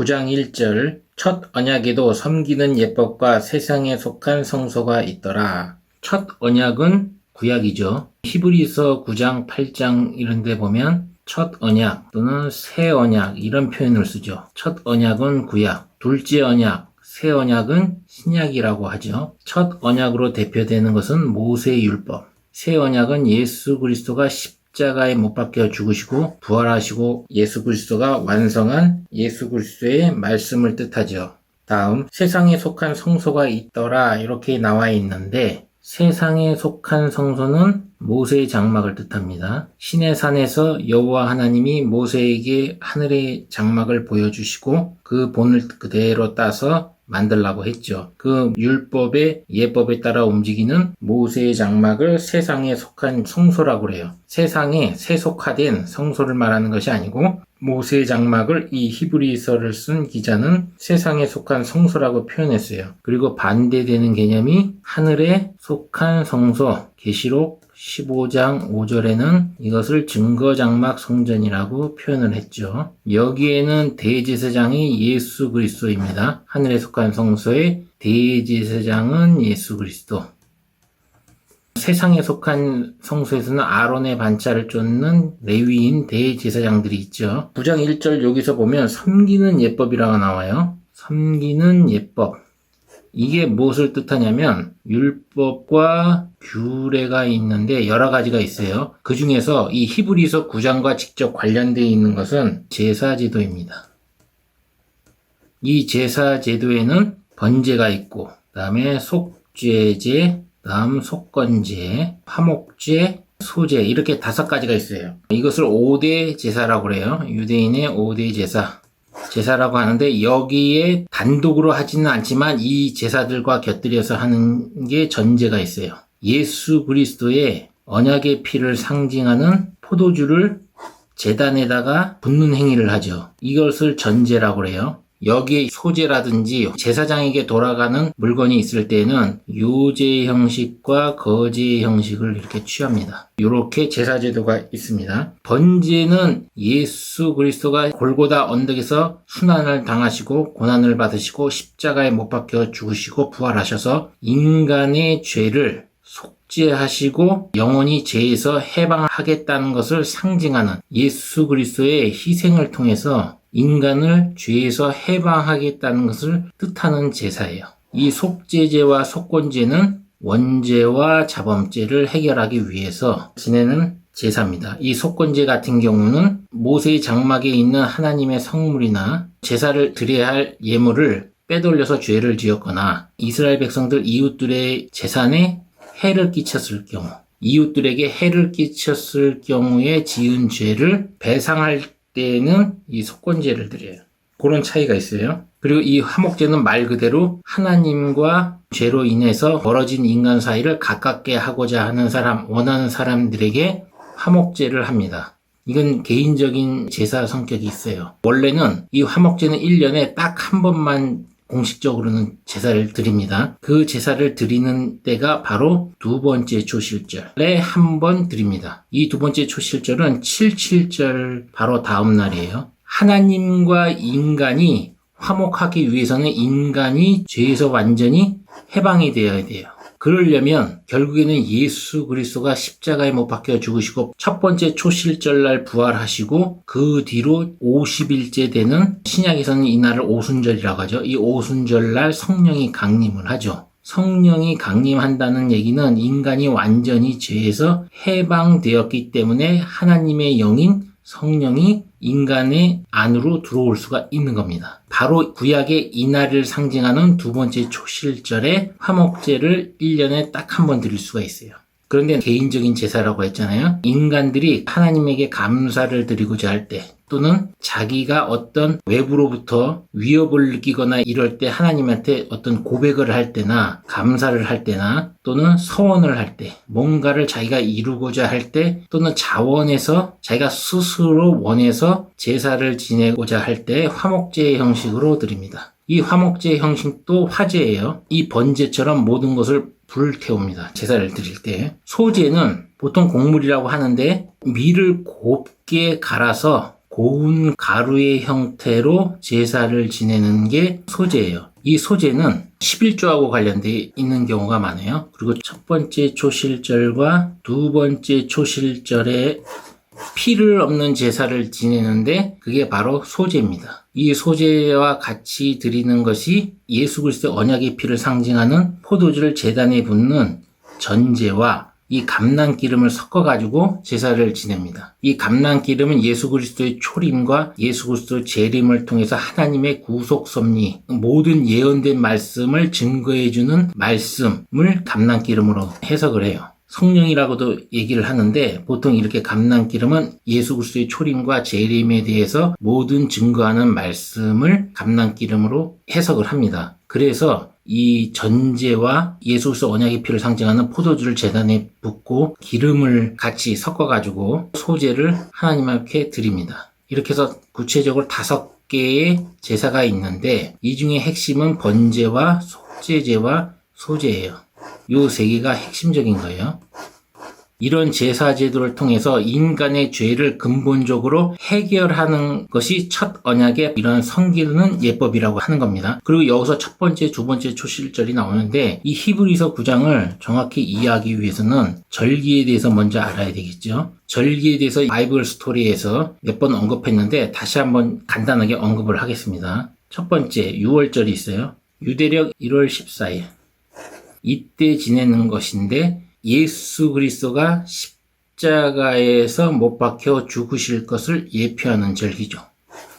9장 1절 첫 언약에도 섬기는 예법과 세상에 속한 성소가 있더라. 첫 언약은 구약이죠. 히브리서 9장 8장 이런 데 보면 첫 언약 또는 새 언약 이런 표현을 쓰죠. 첫 언약은 구약, 둘째 언약, 새 언약은 신약이라고 하죠. 첫 언약으로 대표되는 것은 모세의 율법, 새 언약은 예수 그리스도가 십자가에 못 박혀 죽으시고 부활하시고 예수 그리스도가 완성한 예수 그리스도의 말씀을 뜻하죠. 다음 세상에 속한 성소가 있더라 이렇게 나와 있는데 세상에 속한 성소는 모세의 장막을 뜻합니다. 시내 산에서 여호와 하나님이 모세에게 하늘의 장막을 보여주시고 그 본을 그대로 따서 만들라고 했죠. 그 율법의 예법에 따라 움직이는 모세의 장막을 세상에 속한 성소라고 그래요. 세상에 세속화된 성소를 말하는 것이 아니고 모세의 장막을 이 히브리서를 쓴 기자는 세상에 속한 성소라고 표현했어요. 그리고 반대되는 개념이 하늘에 속한 성소, 계시록 15장 5절에는 이것을 증거장막 성전이라고 표현을 했죠. 여기에는 대제사장이 예수 그리스도입니다. 하늘에 속한 성소의 대제사장은 예수 그리스도. 세상에 속한 성소에서는 아론의 반차를 쫓는 레위인 대제사장들이 있죠. 9장 1절 여기서 보면 섬기는 예법이라고 나와요. 섬기는 예법. 이게 무엇을 뜻하냐면 율법과 규례가 있는데 여러 가지가 있어요. 그 중에서 이 히브리서 9장과 직접 관련되어 있는 것은 제사제도입니다. 이 제사제도에는 번제가 있고 그 다음에 속죄제, 다음 속건제, 화목제, 소제 이렇게 5가지가 있어요. 이것을 5대 제사라고 그래요. 유대인의 5대 제사라고 하는데 여기에 단독으로 하지는 않지만 이 제사들과 곁들여서 하는 게 전제가 있어요. 예수 그리스도의 언약의 피를 상징하는 포도주를 제단에다가 붓는 행위를 하죠. 이것을 전제라고 그래요. 여기에 소제라든지 제사장에게 돌아가는 물건이 있을 때는 요제 형식과 거제 형식을 이렇게 취합니다. 이렇게 제사제도가 있습니다. 번제는 예수 그리스도가 골고다 언덕에서 순환을 당하시고 고난을 받으시고 십자가에 못 박혀 죽으시고 부활하셔서 인간의 죄를 속죄하시고 영원히 죄에서 해방하겠다는 것을 상징하는 예수 그리스도의 희생을 통해서 인간을 죄에서 해방하겠다는 것을 뜻하는 제사예요. 이 속죄제와 속건제는 원죄와 자범죄를 해결하기 위해서 지내는 제사입니다. 이 속건제 같은 경우는 모세의 장막에 있는 하나님의 성물이나 제사를 드려야 할 예물을 빼돌려서 죄를 지었거나 이스라엘 백성들 이웃들의 재산에 해를 끼쳤을 경우, 이웃들에게 해를 끼쳤을 경우에 지은 죄를 배상할 때에는 이 속건제를 드려요. 그런 차이가 있어요. 그리고 이 화목제는 말 그대로 하나님과 죄로 인해서 벌어진 인간 사이를 가깝게 하고자 하는 사람, 원하는 사람들에게 화목제를 합니다. 이건 개인적인 제사 성격이 있어요. 원래는 이 화목제는 1년에 딱 한 번만 공식적으로는 제사를 드립니다. 그 제사를 드리는 때가 바로 두 번째 초실절에 한 번 드립니다. 이 두 번째 초실절은 7.7절 바로 다음 날이에요. 하나님과 인간이 화목하기 위해서는 인간이 죄에서 완전히 해방이 되어야 돼요. 그러려면 결국에는 예수 그리스도가 십자가에 못 박혀 죽으시고 첫 번째 초실절날 부활하시고 그 뒤로 50일째 되는 신약에서는 이날을 오순절이라고 하죠. 이 오순절날 성령이 강림을 하죠. 성령이 강림한다는 얘기는 인간이 완전히 죄에서 해방되었기 때문에 하나님의 영인 성령이 인간의 안으로 들어올 수가 있는 겁니다. 바로 구약의 이날을 상징하는 두 번째 초실절에 화목제를 1년에 딱 한 번 드릴 수가 있어요. 그런데 개인적인 제사라고 했잖아요. 인간들이 하나님에게 감사를 드리고자 할 때 또는 자기가 어떤 외부로부터 위협을 느끼거나 이럴 때 하나님한테 어떤 고백을 할 때나 감사를 할 때나 또는 서원을 할 때 뭔가를 자기가 이루고자 할 때 또는 자원해서 자기가 스스로 원해서 제사를 지내고자 할 때 화목제의 형식으로 드립니다. 이 화목제 형식도 화제예요. 이 번제처럼 모든 것을 불태웁니다. 제사를 드릴 때. 소제는 보통 곡물이라고 하는데 밀을 곱게 갈아서 고운 가루의 형태로 제사를 지내는 게 소제예요. 이 소제는 11조하고 관련되어 있는 경우가 많아요. 그리고 첫 번째 초실절과 두 번째 초실절에 피를 없는 제사를 지내는데 그게 바로 소제입니다. 이 소제와 같이 드리는 것이 예수 그리스도의 언약의 피를 상징하는 포도주를 제단에 붓는 전제와 이 감람기름을 섞어가지고 제사를 지냅니다. 이 감람기름은 예수 그리스도의 초림과 예수 그리스도의 재림을 통해서 하나님의 구속 섭리, 모든 예언된 말씀을 증거해주는 말씀을 감람기름으로 해석을 해요. 성령이라고도 얘기를 하는데 보통 이렇게 감람기름은 예수 그리스도의 초림과 재림에 대해서 모든 증거하는 말씀을 감람기름으로 해석을 합니다. 그래서 이 전제와 예수 그리스도 언약의 피를 상징하는 포도주를 제단에 붓고 기름을 같이 섞어가지고 소제를 하나님 앞에 드립니다. 이렇게 해서 구체적으로 5개의 제사가 있는데 이 중에 핵심은 번제와 속죄제와 소제예요. 이 3개가 핵심적인 거예요. 이런 제사 제도를 통해서 인간의 죄를 근본적으로 해결하는 것이 첫 언약의 이런 섬기는 예법이라고 하는 겁니다. 그리고 여기서 첫 번째, 두 번째 초실절이 나오는데 이 히브리서 9장을 정확히 이해하기 위해서는 절기에 대해서 먼저 알아야 되겠죠. 절기에 대해서 바이블 스토리에서 몇 번 언급했는데 다시 한번 간단하게 언급을 하겠습니다. 첫 번째, 6월절이 있어요. 유대력 1월 14일. 이때 지내는 것인데 예수 그리스도가 십자가에서 못 박혀 죽으실 것을 예표하는 절기죠.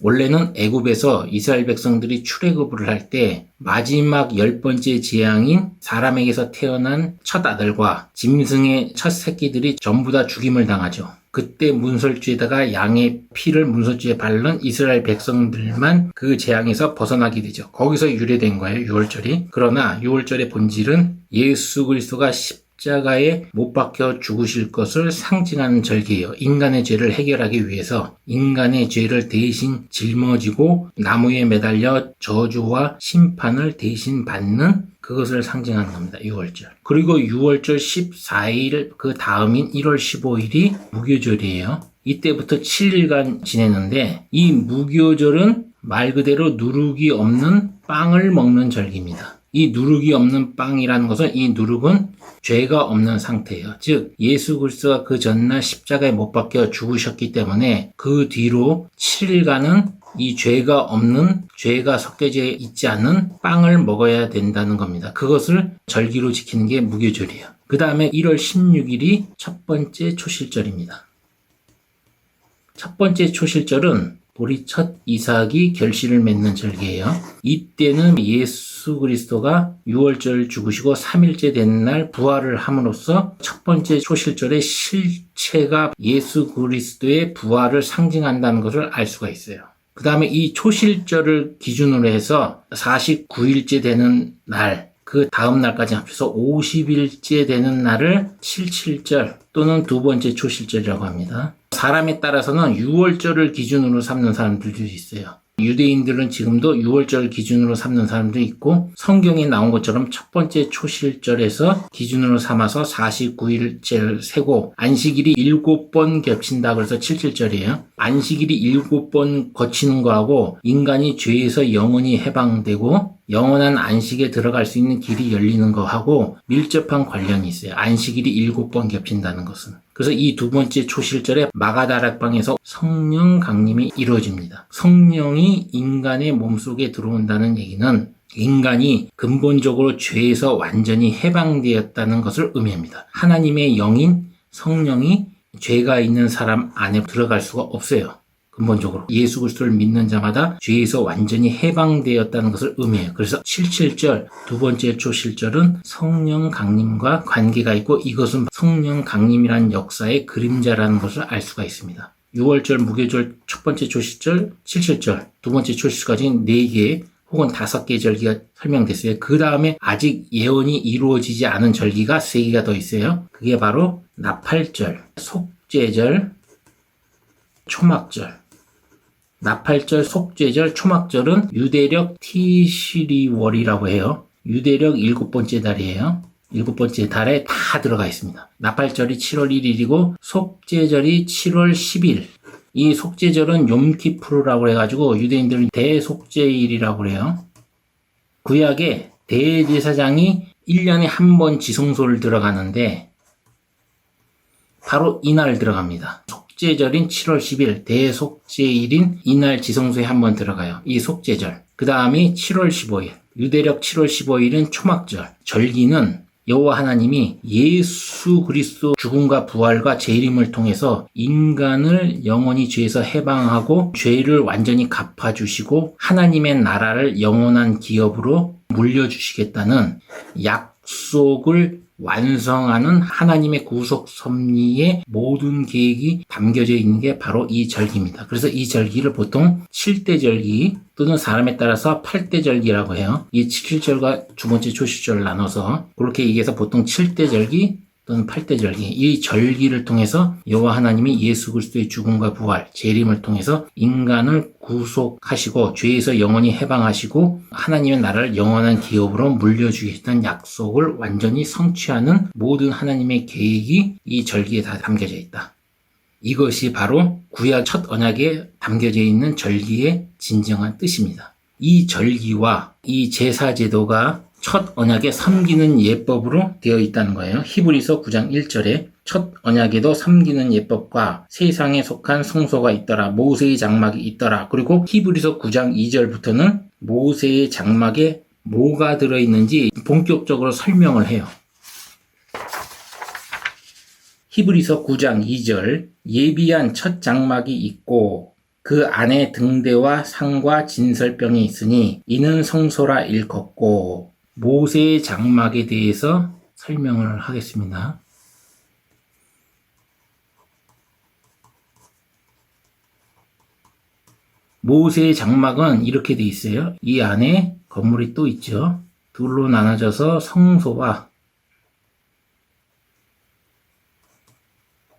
원래는 애굽에서 이스라엘 백성들이 출애굽을 할 때 마지막 10번째 재앙인 사람에게서 태어난 첫 아들과 짐승의 첫 새끼들이 전부 다 죽임을 당하죠. 그때 문설주에다가 양의 피를 문설주에 바른 이스라엘 백성들만 그 재앙에서 벗어나게 되죠. 거기서 유래된 거예요, 6월절이. 그러나 6월절의 본질은 예수 그리스도가 십자가에 못 박혀 죽으실 것을 상징하는 절기예요. 인간의 죄를 해결하기 위해서 인간의 죄를 대신 짊어지고 나무에 매달려 저주와 심판을 대신 받는 그것을 상징하는 겁니다. 6월절. 그리고 6월절 14일 그 다음인 1월 15일이 무교절이에요. 이때부터 7일간 지내는데 이 무교절은 말 그대로 누룩이 없는 빵을 먹는 절기입니다. 이 누룩이 없는 빵이라는 것은 이 누룩은 죄가 없는 상태예요. 즉 예수 그리스도가 그 전날 십자가에 못 박혀 죽으셨기 때문에 그 뒤로 7일간은 이 죄가 없는, 죄가 섞여져 있지 않은 빵을 먹어야 된다는 겁니다. 그것을 절기로 지키는 게 무교절이에요. 그 다음에 1월 16일이 첫 번째 초실절입니다. 첫 번째 초실절은 우리 첫 이삭이 결실을 맺는 절기예요. 이때는 예수 그리스도가 6월절 죽으시고 3일째 된 날 부활을 함으로써 첫 번째 초실절의 실체가 예수 그리스도의 부활을 상징한다는 것을 알 수가 있어요. 그 다음에 이 초실절을 기준으로 해서 49일째 되는 날, 그 다음 날까지 합쳐서 50일째 되는 날을 77절 또는 두 번째 초실절이라고 합니다. 사람에 따라서는 6월절을 기준으로 삼는 사람들도 있어요. 유대인들은 지금도 6월절 기준으로 삼는 사람도 있고 성경에 나온 것처럼 첫 번째 초실절에서 기준으로 삼아서 49일째를 세고 안식일이 7번 겹친다 그래서 77절이에요. 안식일이 7번 거치는 거하고 인간이 죄에서 영원히 해방되고 영원한 안식에 들어갈 수 있는 길이 열리는 거하고 밀접한 관련이 있어요. 안식일이 7번 겹친다는 것은. 그래서 이 두 번째 초실절에 마가다락방에서 성령 강림이 이루어집니다. 성령이 인간의 몸속에 들어온다는 얘기는 인간이 근본적으로 죄에서 완전히 해방되었다는 것을 의미합니다. 하나님의 영인 성령이 죄가 있는 사람 안에 들어갈 수가 없어요. 근본적으로 예수 그리스도를 믿는 자마다 죄에서 완전히 해방되었다는 것을 의미해요. 그래서 77절 두 번째 초실절은 성령 강림과 관계가 있고 이것은 성령 강림이라는 역사의 그림자라는 것을 알 수가 있습니다. 6월절, 무교절, 첫 번째 초실절, 77절, 두 번째 초실절까지 4개 혹은 5개의 절기가 설명됐어요. 그 다음에 아직 예언이 이루어지지 않은 절기가 3개가 더 있어요. 그게 바로 나팔절, 속죄절, 초막절. 나팔절, 속죄절, 초막절은 유대력 티시리월이라고 해요. 유대력 7번째 달이에요. 7번째 달에 다 들어가 있습니다. 나팔절이 7월 1일이고 속죄절이 7월 10일. 이 속죄절은 욤키푸르라고 해가지고 유대인들은 대속죄일이라고 해요. 구약에 대제사장이 1년에 한 번 지성소를 들어가는데 바로 이날 들어갑니다. 속죄절인 7월 10일 대속죄일인 이날 지성소에 한 번 들어가요. 이 속죄절. 그 다음이 7월 15일. 유대력 7월 15일은 초막절. 절기는 여호와 하나님이 예수 그리스도 죽음과 부활과 재림을 통해서 인간을 영원히 죄에서 해방하고 죄를 완전히 갚아주시고 하나님의 나라를 영원한 기업으로 물려주시겠다는 약속을 완성하는 하나님의 구속 섭리의 모든 계획이 담겨져 있는 게 바로 이 절기입니다. 그래서 이 절기를 보통 7대 절기 또는 사람에 따라서 8대 절기라고 해요. 이 7절과 두 번째 초시절을 나눠서 그렇게 얘기해서 보통 7대 절기 또는 8대 절기, 이 절기를 통해서 여호와 하나님이 예수 그리스도의 죽음과 부활, 재림을 통해서 인간을 구속하시고 죄에서 영원히 해방하시고 하나님의 나라를 영원한 기업으로 물려주겠다는 약속을 완전히 성취하는 모든 하나님의 계획이 이 절기에 다 담겨져 있다. 이것이 바로 구약 첫 언약에 담겨져 있는 절기의 진정한 뜻입니다. 이 절기와 이 제사 제도가 첫 언약에 섬기는 예법으로 되어 있다는 거예요. 히브리서 9장 1절에 첫 언약에도 섬기는 예법과 세상에 속한 성소가 있더라. 모세의 장막이 있더라. 그리고 히브리서 9장 2절부터는 모세의 장막에 뭐가 들어있는지 본격적으로 설명을 해요. 히브리서 9장 2절 예비한 첫 장막이 있고 그 안에 등대와 상과 진설병이 있으니 이는 성소라 일컫고 모세의 장막에 대해서 설명을 하겠습니다. 모세의 장막은 이렇게 되어 있어요. 이 안에 건물이 또 있죠. 둘로 나눠져서 성소와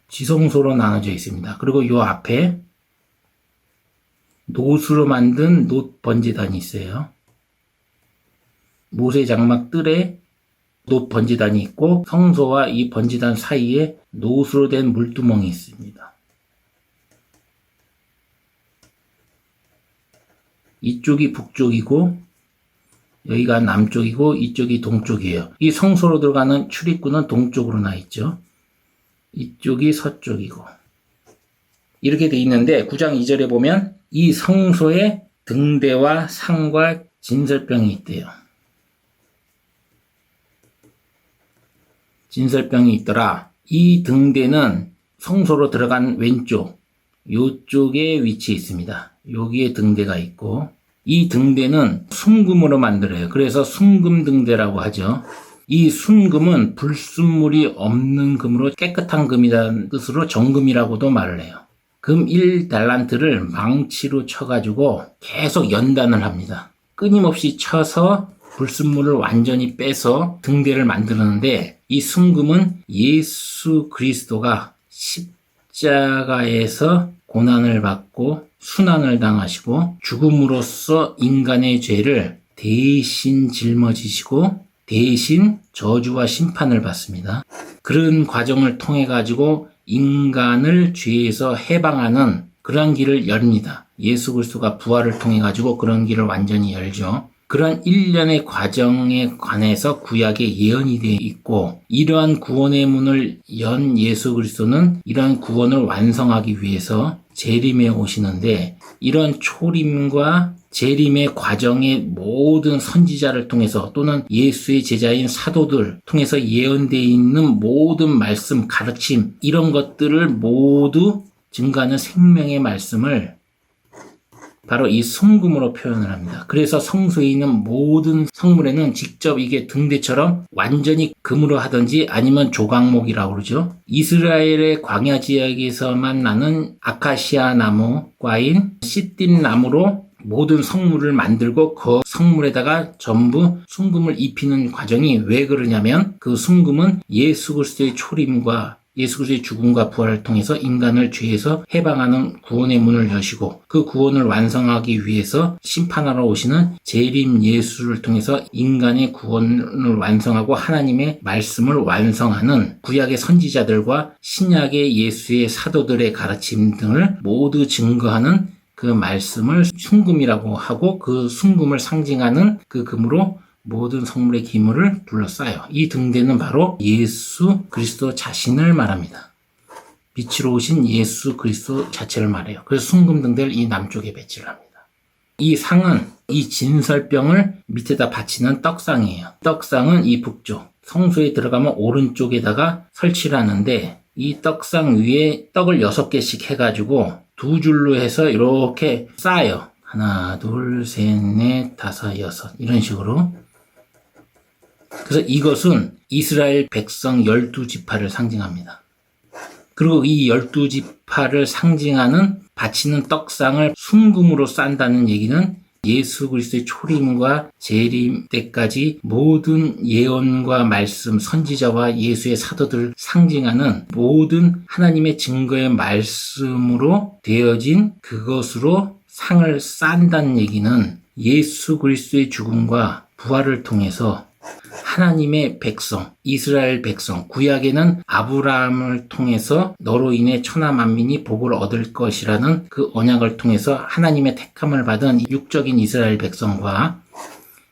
지성소로 나눠져 있습니다. 그리고 이 앞에 노수로 만든 놋 번제단이 있어요. 모세 장막 뜰에 놋 번제단이 있고 성소와 이 번제단 사이에 노수로 된 물두멍이 있습니다. 이쪽이 북쪽이고 여기가 남쪽이고 이쪽이 동쪽이에요. 이 성소로 들어가는 출입구는 동쪽으로 나 있죠. 이쪽이 서쪽이고 이렇게 돼 있는데 9장 2절에 보면 이 성소에 등대와 상과 진설병이 있대요. 진설병이 있더라. 이 등대는 성소로 들어간 왼쪽, 요쪽에 위치해 있습니다. 여기에 등대가 있고 이 등대는 순금으로 만들어요. 그래서 순금등대라고 하죠. 이 순금은 불순물이 없는 금으로 깨끗한 금이라는 뜻으로 정금이라고도 말을 해요. 금 1달란트를 망치로 쳐가지고 계속 연단을 합니다. 끊임없이 쳐서 불순물을 완전히 빼서 등대를 만드는데 이 순금은 예수 그리스도가 십자가에서 고난을 받고 순환을 당하시고 죽음으로써 인간의 죄를 대신 짊어지시고 대신 저주와 심판을 받습니다. 그런 과정을 통해 가지고 인간을 죄에서 해방하는 그런 길을 열립니다. 예수 그리스도가 부활을 통해 가지고 그런 길을 완전히 열죠. 그런 일련의 과정에 관해서 구약에 예언이 되어 있고 이러한 구원의 문을 연 예수 그리스도는 이러한 구원을 완성하기 위해서 재림에 오시는데 이런 초림과 재림의 과정의 모든 선지자를 통해서 또는 예수의 제자인 사도들 통해서 예언되어 있는 모든 말씀, 가르침 이런 것들을 모두 증거하는 생명의 말씀을 바로 이 순금으로 표현을 합니다. 그래서 성소에 있는 모든 성물에는 직접 이게 등대처럼 완전히 금으로 하든지 아니면 조각목이라고 그러죠. 이스라엘의 광야 지역에서만 나는 아카시아 나무과인 시띠 나무로 모든 성물을 만들고 그 성물에다가 전부 순금을 입히는 과정이 왜 그러냐면 그 순금은 예수 그리스도의 초림과 예수 그리스도의 죽음과 부활을 통해서 인간을 죄에서 해방하는 구원의 문을 여시고 그 구원을 완성하기 위해서 심판하러 오시는 재림 예수를 통해서 인간의 구원을 완성하고 하나님의 말씀을 완성하는 구약의 선지자들과 신약의 예수의 사도들의 가르침 등을 모두 증거하는 그 말씀을 순금이라고 하고 그 순금을 상징하는 그 금으로 모든 성물의 기물을 둘러싸요. 이 등대는 바로 예수 그리스도 자신을 말합니다. 빛으로 오신 예수 그리스도 자체를 말해요. 그래서 순금 등대를 이 남쪽에 배치를 합니다. 이 상은 이 진설병을 밑에다 받치는 떡상이에요. 떡상은 이 북쪽, 성소에 들어가면 오른쪽에다가 설치를 하는데 이 떡상 위에 떡을 6개씩 해가지고 두 줄로 해서 이렇게 쌓아요. 하나, 둘, 셋, 넷, 다섯, 여섯 이런 식으로. 그래서 이것은 이스라엘 백성 12지파를 상징합니다. 그리고 이 12지파를 상징하는 바치는 떡상을 순금으로 싼다는 얘기는 예수 그리스도의 초림과 재림 때까지 모든 예언과 말씀, 선지자와 예수의 사도들을 상징하는 모든 하나님의 증거의 말씀으로 되어진 그것으로 상을 싼다는 얘기는 예수 그리스도의 죽음과 부활을 통해서 하나님의 백성, 이스라엘 백성, 구약에는 아브라함을 통해서 너로 인해 천하 만민이 복을 얻을 것이라는 그 언약을 통해서 하나님의 택함을 받은 육적인 이스라엘 백성과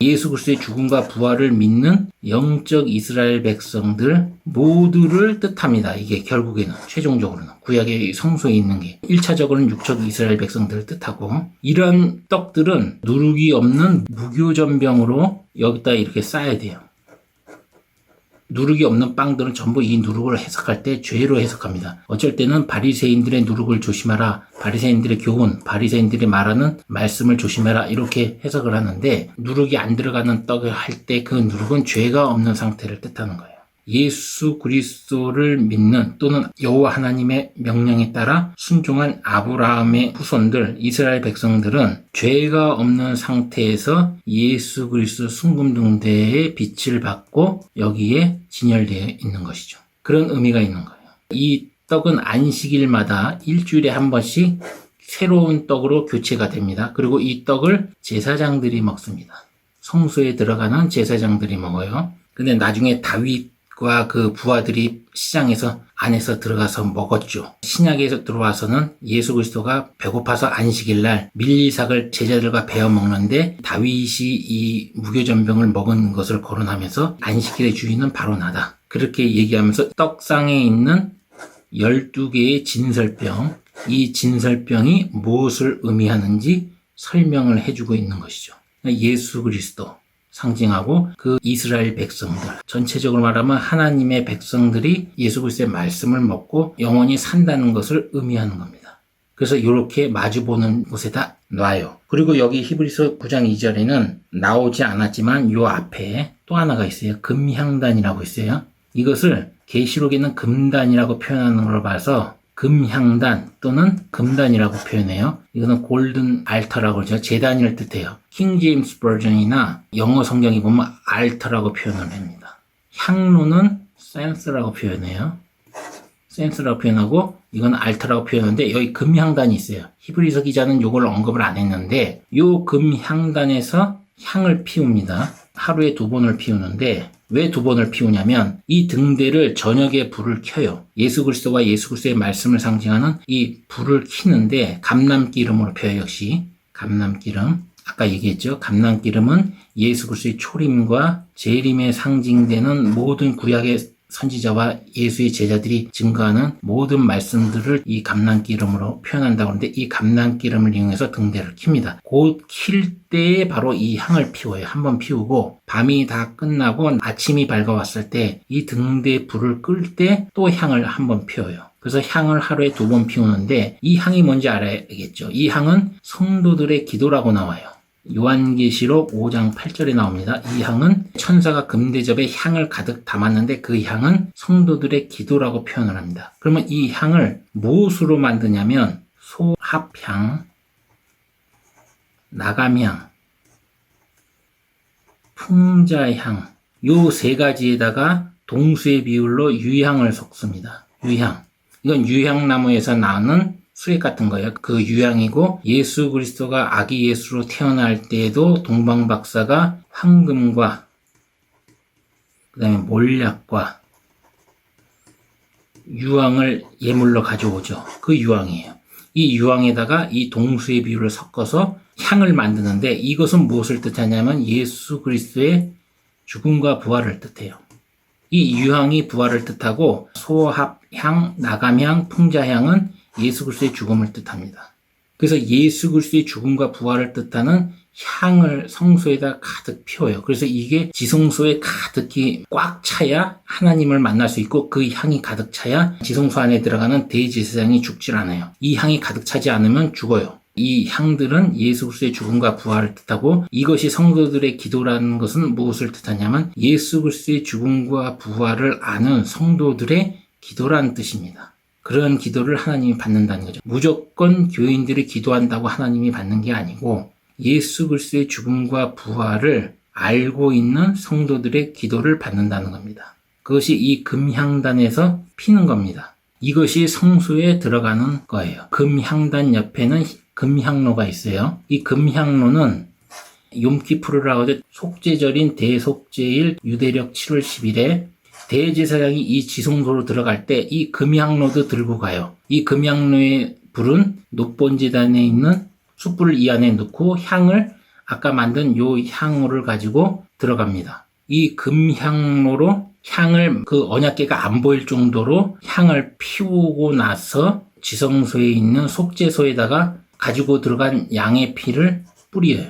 예수 그리스도의 죽음과 부활을 믿는 영적 이스라엘 백성들 모두를 뜻합니다. 이게 결국에는 최종적으로는 구약의 성소에 있는 게 1차적으로는 육적 이스라엘 백성들을 뜻하고 이런 떡들은 누룩이 없는 무교전병으로 여기다 이렇게 쌓아야 돼요. 누룩이 없는 빵들은 전부 이 누룩을 해석할 때 죄로 해석합니다. 어쩔 때는 바리새인들의 누룩을 조심하라, 바리새인들의 교훈, 바리새인들이 말하는 말씀을 조심해라 이렇게 해석을 하는데 누룩이 안 들어가는 떡을 할 때 그 누룩은 죄가 없는 상태를 뜻하는 거예요. 예수 그리스도를 믿는 또는 여호와 하나님의 명령에 따라 순종한 아브라함의 후손들 이스라엘 백성들은 죄가 없는 상태에서 예수 그리스도 순금등대의 빛을 받고 여기에 진열되어 있는 것이죠. 그런 의미가 있는 거예요. 이 떡은 안식일마다 일주일에 한 번씩 새로운 떡으로 교체가 됩니다. 그리고 이 떡을 제사장들이 먹습니다. 성소에 들어가는 제사장들이 먹어요. 근데 나중에 다윗과 그 부하들이 시장에서 안에서 들어가서 먹었죠. 신약에서 들어와서는 예수 그리스도가 배고파서 안식일날 밀리삭을 제자들과 베어 먹는데 다윗이 이 무교전병을 먹은 것을 거론하면서 안식일의 주인은 바로 나다. 그렇게 얘기하면서 떡상에 있는 12개의 진설병, 이 진설병이 무엇을 의미하는지 설명을 해주고 있는 것이죠. 예수 그리스도 상징하고 그 이스라엘 백성들, 전체적으로 말하면 하나님의 백성들이 예수 그리스도의 말씀을 먹고 영원히 산다는 것을 의미하는 겁니다. 그래서 이렇게 마주보는 곳에다 놔요. 그리고 여기 히브리서 9장 2절에는 나오지 않았지만 요 앞에 또 하나가 있어요. 금향단이라고 있어요. 이것을 계시록에는 금단이라고 표현하는 걸 봐서 금향단 또는 금단이라고 표현해요. 이거는 골든 알터라고 그러죠. 제단을 뜻해요. 킹 제임스 버전이나 영어 성경에 보면 알터라고 표현을 합니다. 향로는 센스라고 표현해요. 센스라고 표현하고 이건 알터라고 표현하는데 여기 금향단이 있어요. 히브리서 기자는 이걸 언급을 안 했는데 이 금향단에서 향을 피웁니다. 하루에 2번을 피우는데 왜 2번을 피우냐면 이 등대를 저녁에 불을 켜요. 예수 그리스도와 예수 그리스도의 말씀을 상징하는 이 불을 켜는데 감람기름으로 펴요. 역시 감람기름. 아까 얘기했죠. 감람기름은 예수 그리스도의 초림과 재림에 상징되는 모든 구약의 선지자와 예수의 제자들이 증거하는 모든 말씀들을 이 감람기름으로 표현한다고 하는데 이 감람기름을 이용해서 등대를 킵니다. 곧 킬 때에 바로 이 향을 피워요. 한번 피우고 밤이 다 끝나고 아침이 밝아왔을 때 이 등대 불을 끌 때 또 향을 한번 피워요. 그래서 향을 하루에 2번 피우는데 이 향이 뭔지 알아야겠죠. 이 향은 성도들의 기도라고 나와요. 요한계시록 5장 8절에 나옵니다. 이 향은 천사가 금대접에 향을 가득 담았는데 그 향은 성도들의 기도라고 표현을 합니다. 그러면 이 향을 무엇으로 만드냐면 소합향, 나감향, 풍자향 요 3가지에다가 동수의 비율로 유향을 섞습니다. 유향. 이건 유향나무에서 나오는 수액 같은 거예요. 그 유향이고, 예수 그리스도가 아기 예수로 태어날 때에도 동방박사가 황금과 그 다음에 몰약과 유황을 예물로 가져오죠. 그 유황이에요. 이 유황에다가 이 동수의 비율을 섞어서 향을 만드는데, 이것은 무엇을 뜻하냐면 예수 그리스도의 죽음과 부활을 뜻해요. 이 유향이 부활을 뜻하고, 소합향, 나감향, 풍자향은 예수 그리스도의 죽음을 뜻합니다. 그래서 예수 그리스도의 죽음과 부활을 뜻하는 향을 성소에다 가득 피워요. 그래서 이게 지성소에 가득히 꽉 차야 하나님을 만날 수 있고, 그 향이 가득 차야 지성소 안에 들어가는 대제사장이 죽질 않아요. 이 향이 가득 차지 않으면 죽어요. 이 향들은 예수 그리스도의 죽음과 부활을 뜻하고, 이것이 성도들의 기도라는 것은 무엇을 뜻하냐면 예수 그리스도의 죽음과 부활을 아는 성도들의 기도라는 뜻입니다. 그런 기도를 하나님이 받는다는 거죠. 무조건 교인들이 기도한다고 하나님이 받는 게 아니고, 예수 그리스도의 죽음과 부활을 알고 있는 성도들의 기도를 받는다는 겁니다. 그것이 이 금향단에서 피는 겁니다. 이것이 성소에 들어가는 거예요. 금향단 옆에는 금향로가 있어요. 이 금향로는 욤키푸르라고 하죠. 속죄절인 대속죄일 유대력 7월 10일에 대제사장이 이 지성소로 들어갈 때 이 금향로도 들고 가요. 이 금향로의 불은 높본제단에 있는 숯불을 이 안에 넣고 향을 아까 만든 요 향로를 가지고 들어갑니다. 이 금향로로 향을 그 언약궤가 안 보일 정도로 향을 피우고 나서 지성소에 있는 속죄소에다가 가지고 들어간 양의 피를 뿌려요.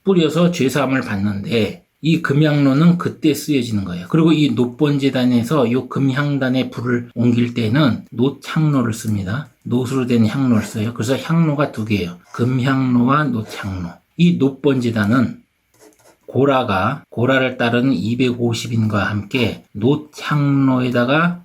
뿌려서 죄사함을 받는데, 이 금향로는 그때 쓰여지는 거예요. 그리고 이 노본제단에서 이 금향단에 불을 옮길 때는 놋향로를 씁니다. 놋으로 된 향로를 써요. 그래서 향로가 두 개예요. 금향로와 놋향로. 이 놋본제단은 고라를 따르는 250인과 함께 놋향로에다가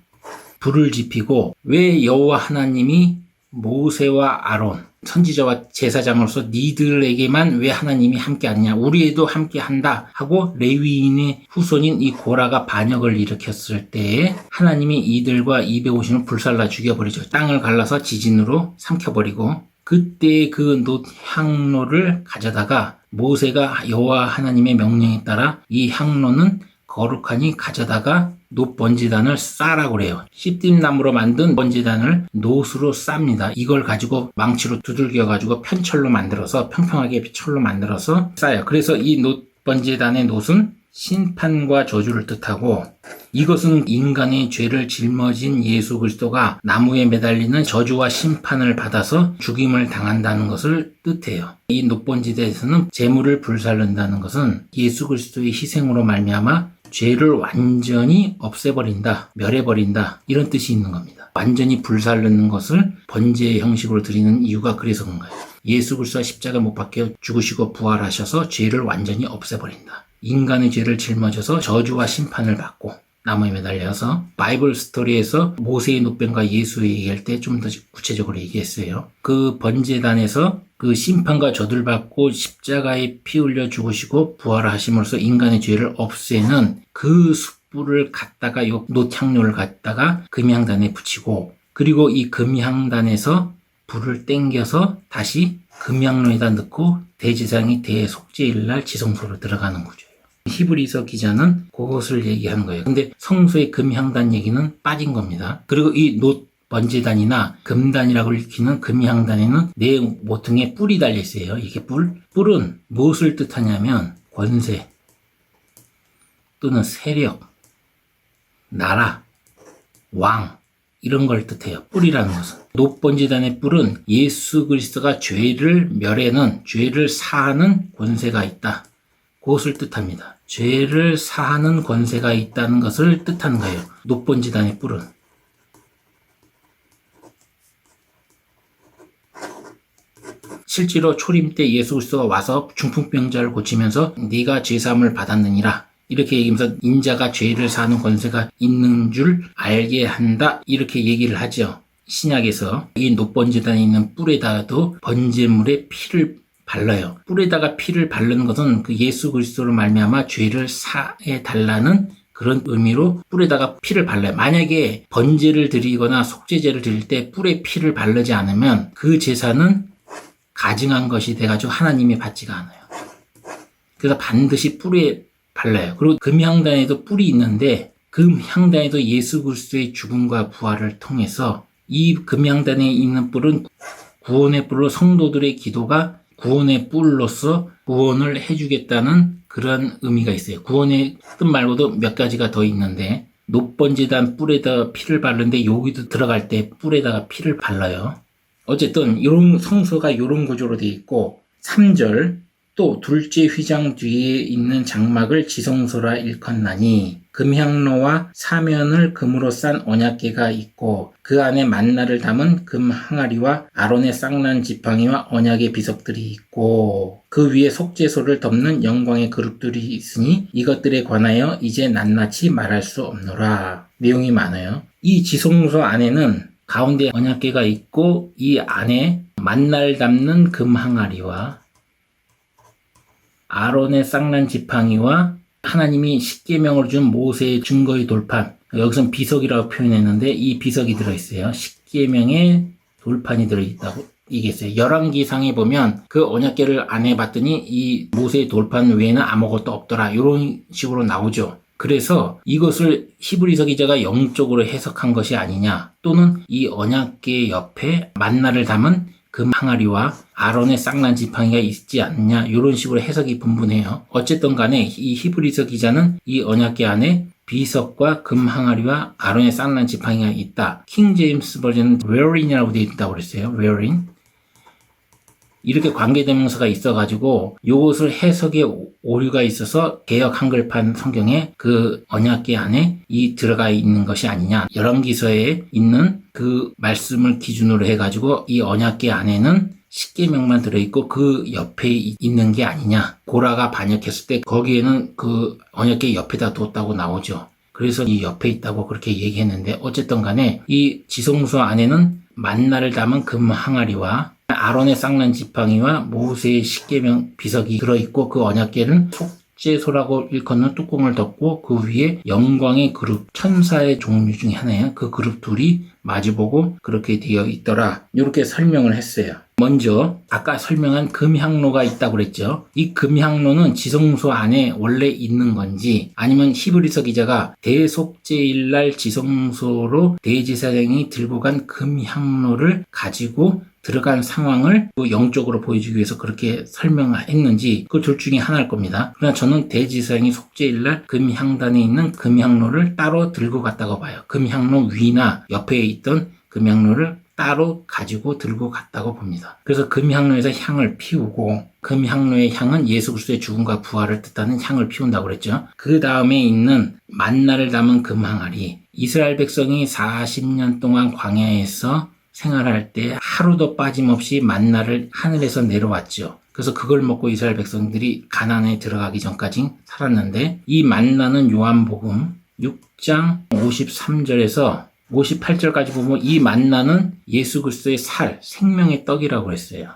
불을 지피고, 왜 여호와 하나님이 모세와 아론 선지자와 제사장으로서 니들에게만 왜 하나님이 함께 하느냐, 우리에도 함께 한다 하고 레위인의 후손인 이 고라가 반역을 일으켰을 때에 하나님이 이들과 250을 불살라 죽여버리죠. 땅을 갈라서 지진으로 삼켜버리고, 그때 그 놋향로를 가져다가 모세가 여호와 하나님의 명령에 따라 이 향로는 거룩하니 가져다가 놋번제단을 싸라고 그래요. 시띠나무로 만든 번제단을 놋으로 쌉니다. 이걸 가지고 망치로 두들겨 가지고 편철로 만들어서 평평하게 철로 만들어서 싸요. 그래서 이 놋번제단의 놋은 심판과 저주를 뜻하고, 이것은 인간의 죄를 짊어진 예수 그리스도가 나무에 매달리는 저주와 심판을 받아서 죽임을 당한다는 것을 뜻해요. 이 놋번제단에서는 제물을 불살른다는 것은 예수 그리스도의 희생으로 말미암아 죄를 완전히 없애버린다, 멸해버린다, 이런 뜻이 있는 겁니다. 완전히 불살르는 것을 번제의 형식으로 드리는 이유가 그래서 그런 거예요. 예수 그리스도가 십자가 못 박혀 죽으시고 부활하셔서 죄를 완전히 없애버린다. 인간의 죄를 짊어져서 저주와 심판을 받고 나무에 매달려서, 바이블 스토리에서 모세의 노뱀과 예수 얘기할 때 좀 더 구체적으로 얘기했어요. 그 번제단에서 그 심판과 저주를 받고 십자가에 피 흘려 죽으시고 부활하심으로써 인간의 죄를 없애는 그 숯불을 갖다가 요 놋향로를 갖다가 금향단에 붙이고, 그리고 이 금향단에서 불을 땡겨서 다시 금향로에다 넣고 대제사장이 대속죄일날 지성소로 들어가는 구조예요. 히브리서 기자는 그것을 얘기하는 거예요. 근데 성소의 금향단 얘기는 빠진 겁니다. 그리고 이 놋번제단이나 금단이라고 읽히는 금향단에는 네 모퉁이에 뿔이 달려 있어요. 이게 뿔은 무엇을 뜻하냐면 권세 또는 세력, 나라, 왕, 이런 걸 뜻해요. 뿔이라는 것은. 놋번제단의 뿔은 예수 그리스도가 죄를 멸하는, 죄를 사하는 권세가 있다, 그것을 뜻합니다. 죄를 사하는 권세가 있다는 것을 뜻하는 거예요. 놋번제단의 뿔은. 실제로 초림 때 예수 그리스도가 와서 중풍병자를 고치면서 네가 죄사함을 받았느니라 이렇게 얘기하면서 인자가 죄를 사하는 권세가 있는 줄 알게 한다, 이렇게 얘기를 하죠. 신약에서 이 놋번제단에 있는 뿔에다도 번제물의 피를 발라요. 뿔에다가 피를 바르는 것은 그 예수 그리스도로 말미암아 죄를 사해 달라는 그런 의미로 뿔에다가 피를 발라요. 만약에 번제를 드리거나 속죄제를 드릴 때 뿔에 피를 바르지 않으면 그 제사는 가증한 것이 돼가지고 하나님이 받지가 않아요. 그래서 반드시 뿔에 발라요. 그리고 금향단에도 뿔이 있는데 금향단에도 예수 그리스도의 죽음과 부활을 통해서 이 금향단에 있는 뿔은 구원의 뿔로 성도들의 기도가 구원의 뿔로서 구원을 해주겠다는 그런 의미가 있어요. 구원의 뜻 말고도 몇 가지가 더 있는데 높번제단 뿔에다가 피를 바르는데 여기도 들어갈 때 뿔에다가 피를 발라요. 어쨌든 이런 성소가 이런 구조로 되어 있고 3절 또 둘째 휘장 뒤에 있는 장막을 지성소라 일컫나니 금향로와 사면을 금으로 싼 언약궤가 있고 그 안에 만나를 담은 금 항아리와 아론의 쌍난 지팡이와 언약의 비석들이 있고 그 위에 속죄소를 덮는 영광의 그룹들이 있으니 이것들에 관하여 이제 낱낱이 말할 수 없노라. 내용이 많아요. 이 지성소 안에는 가운데 언약궤가 있고 이 안에 만나를 담는 금 항아리와 아론의 쌍난 지팡이와 하나님이 십계명을 준 모세의 증거의 돌판, 여기선 비석이라고 표현했는데 이 비석이 들어있어요. 십계명의 돌판이 들어있다고 얘기했어요. 열왕기상에 보면 그 언약궤를 안에 봤더니 이 모세의 돌판 외에는 아무것도 없더라. 이런 식으로 나오죠. 그래서 이것을 히브리서 기자가 영적으로 해석한 것이 아니냐, 또는 이 언약궤 옆에 만나를 담은 금 항아리와 아론의 쌍난 지팡이가 있지 않느냐, 이런 식으로 해석이 분분해요. 어쨌든 간에 이 히브리서 기자는 이 언약궤 안에 비석과 금 항아리와 아론의 쌍난 지팡이가 있다. 킹 제임스 버전은 wherein이라고 되어 있다고 그랬어요. wherein. 이렇게 관계대명사가 있어가지고 이것을 해석에 오류가 있어서 개역 한글판 성경에 그 언약궤 안에 이 들어가 있는 것이 아니냐. 열왕기서에 있는 그 말씀을 기준으로 해가지고 이 언약궤 안에는 십계명만 들어있고 그 옆에 있는 게 아니냐. 고라가 반역했을 때 거기에는 그 언약궤 옆에다 뒀다고 나오죠. 그래서 이 옆에 있다고 그렇게 얘기했는데 어쨌든 간에 이 지성소 안에는 만나를 담은 금 항아리와 아론의 쌍난 지팡이와 모세의 십계명 비석이 들어있고 그 언약궤는 속죄소라고 일컫는 뚜껑을 덮고 그 위에 영광의 그룹, 천사의 종류 중에 하나예요. 그 그룹 둘이 마주보고 그렇게 되어 있더라. 이렇게 설명을 했어요. 먼저 아까 설명한 금향로가 있다고 그랬죠. 이 금향로는 지성소 안에 원래 있는 건지 아니면 히브리서 기자가 대속죄일날 지성소로 대제사장이 들고 간 금향로를 가지고 들어간 상황을 영적으로 보여주기 위해서 그렇게 설명했는지 그 둘 중에 하나일 겁니다. 그러나 저는 대제사장이 속죄일날 금향단에 있는 금향로를 따로 들고 갔다고 봐요. 금향로 위나 옆에 있던 금향로를 따로 가지고 들고 갔다고 봅니다. 그래서 금향로에서 향을 피우고 금향로의 향은 예수 그리스도의 죽음과 부활을 뜻하는 향을 피운다고 그랬죠. 그 다음에 있는 만나를 담은 금항아리, 이스라엘 백성이 40년 동안 광야에서 생활할 때 하루도 빠짐없이 만나를 하늘에서 내려왔죠. 그래서 그걸 먹고 이스라엘 백성들이 가나안에 들어가기 전까지 살았는데 이 만나는 요한복음 6장 53절에서 58절까지 보면 이 만나는 예수 그리스도의 살, 생명의 떡이라고 했어요.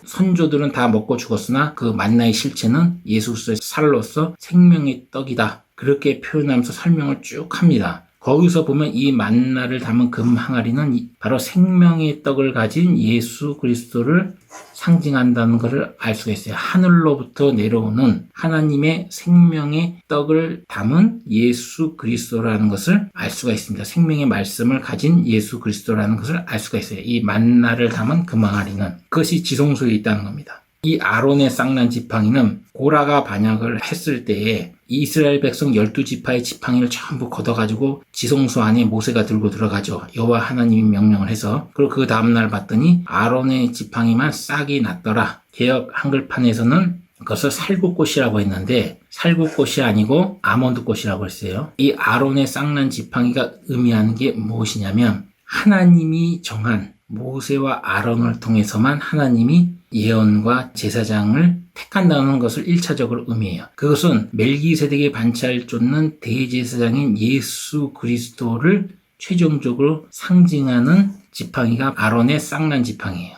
선조들은 다 먹고 죽었으나 그 만나의 실체는 예수 그리스도의 살로서 생명의 떡이다. 그렇게 표현하면서 설명을 쭉 합니다. 거기서 보면 이 만나를 담은 금 항아리는 바로 생명의 떡을 가진 예수 그리스도를 상징한다는 것을 알 수가 있어요. 하늘로부터 내려오는 하나님의 생명의 떡을 담은 예수 그리스도라는 것을 알 수가 있습니다. 생명의 말씀을 가진 예수 그리스도라는 것을 알 수가 있어요. 이 만나를 담은 금 항아리는 그것이 지성소에 있다는 겁니다. 이 아론의 쌍난 지팡이는 고라가 반역을 했을 때에 이스라엘 백성 12지파의 지팡이를 전부 걷어가지고 지성소 안에 모세가 들고 들어가죠. 여호와 하나님이 명령을 해서. 그리고 그 다음날 봤더니 아론의 지팡이만 싹이 났더라. 개역 한글판에서는 그것을 살구꽃이라고 했는데 살구꽃이 아니고 아몬드꽃이라고 했어요. 이 아론의 쌍난 지팡이가 의미하는 게 무엇이냐면 하나님이 정한 모세와 아론을 통해서만 하나님이 예언과 제사장을 택한다는 것을 1차적으로 의미해요. 그것은 멜기세덱의 반차를 쫓는 대제사장인 예수 그리스도를 최종적으로 상징하는 지팡이가 아론의 쌍난 지팡이에요.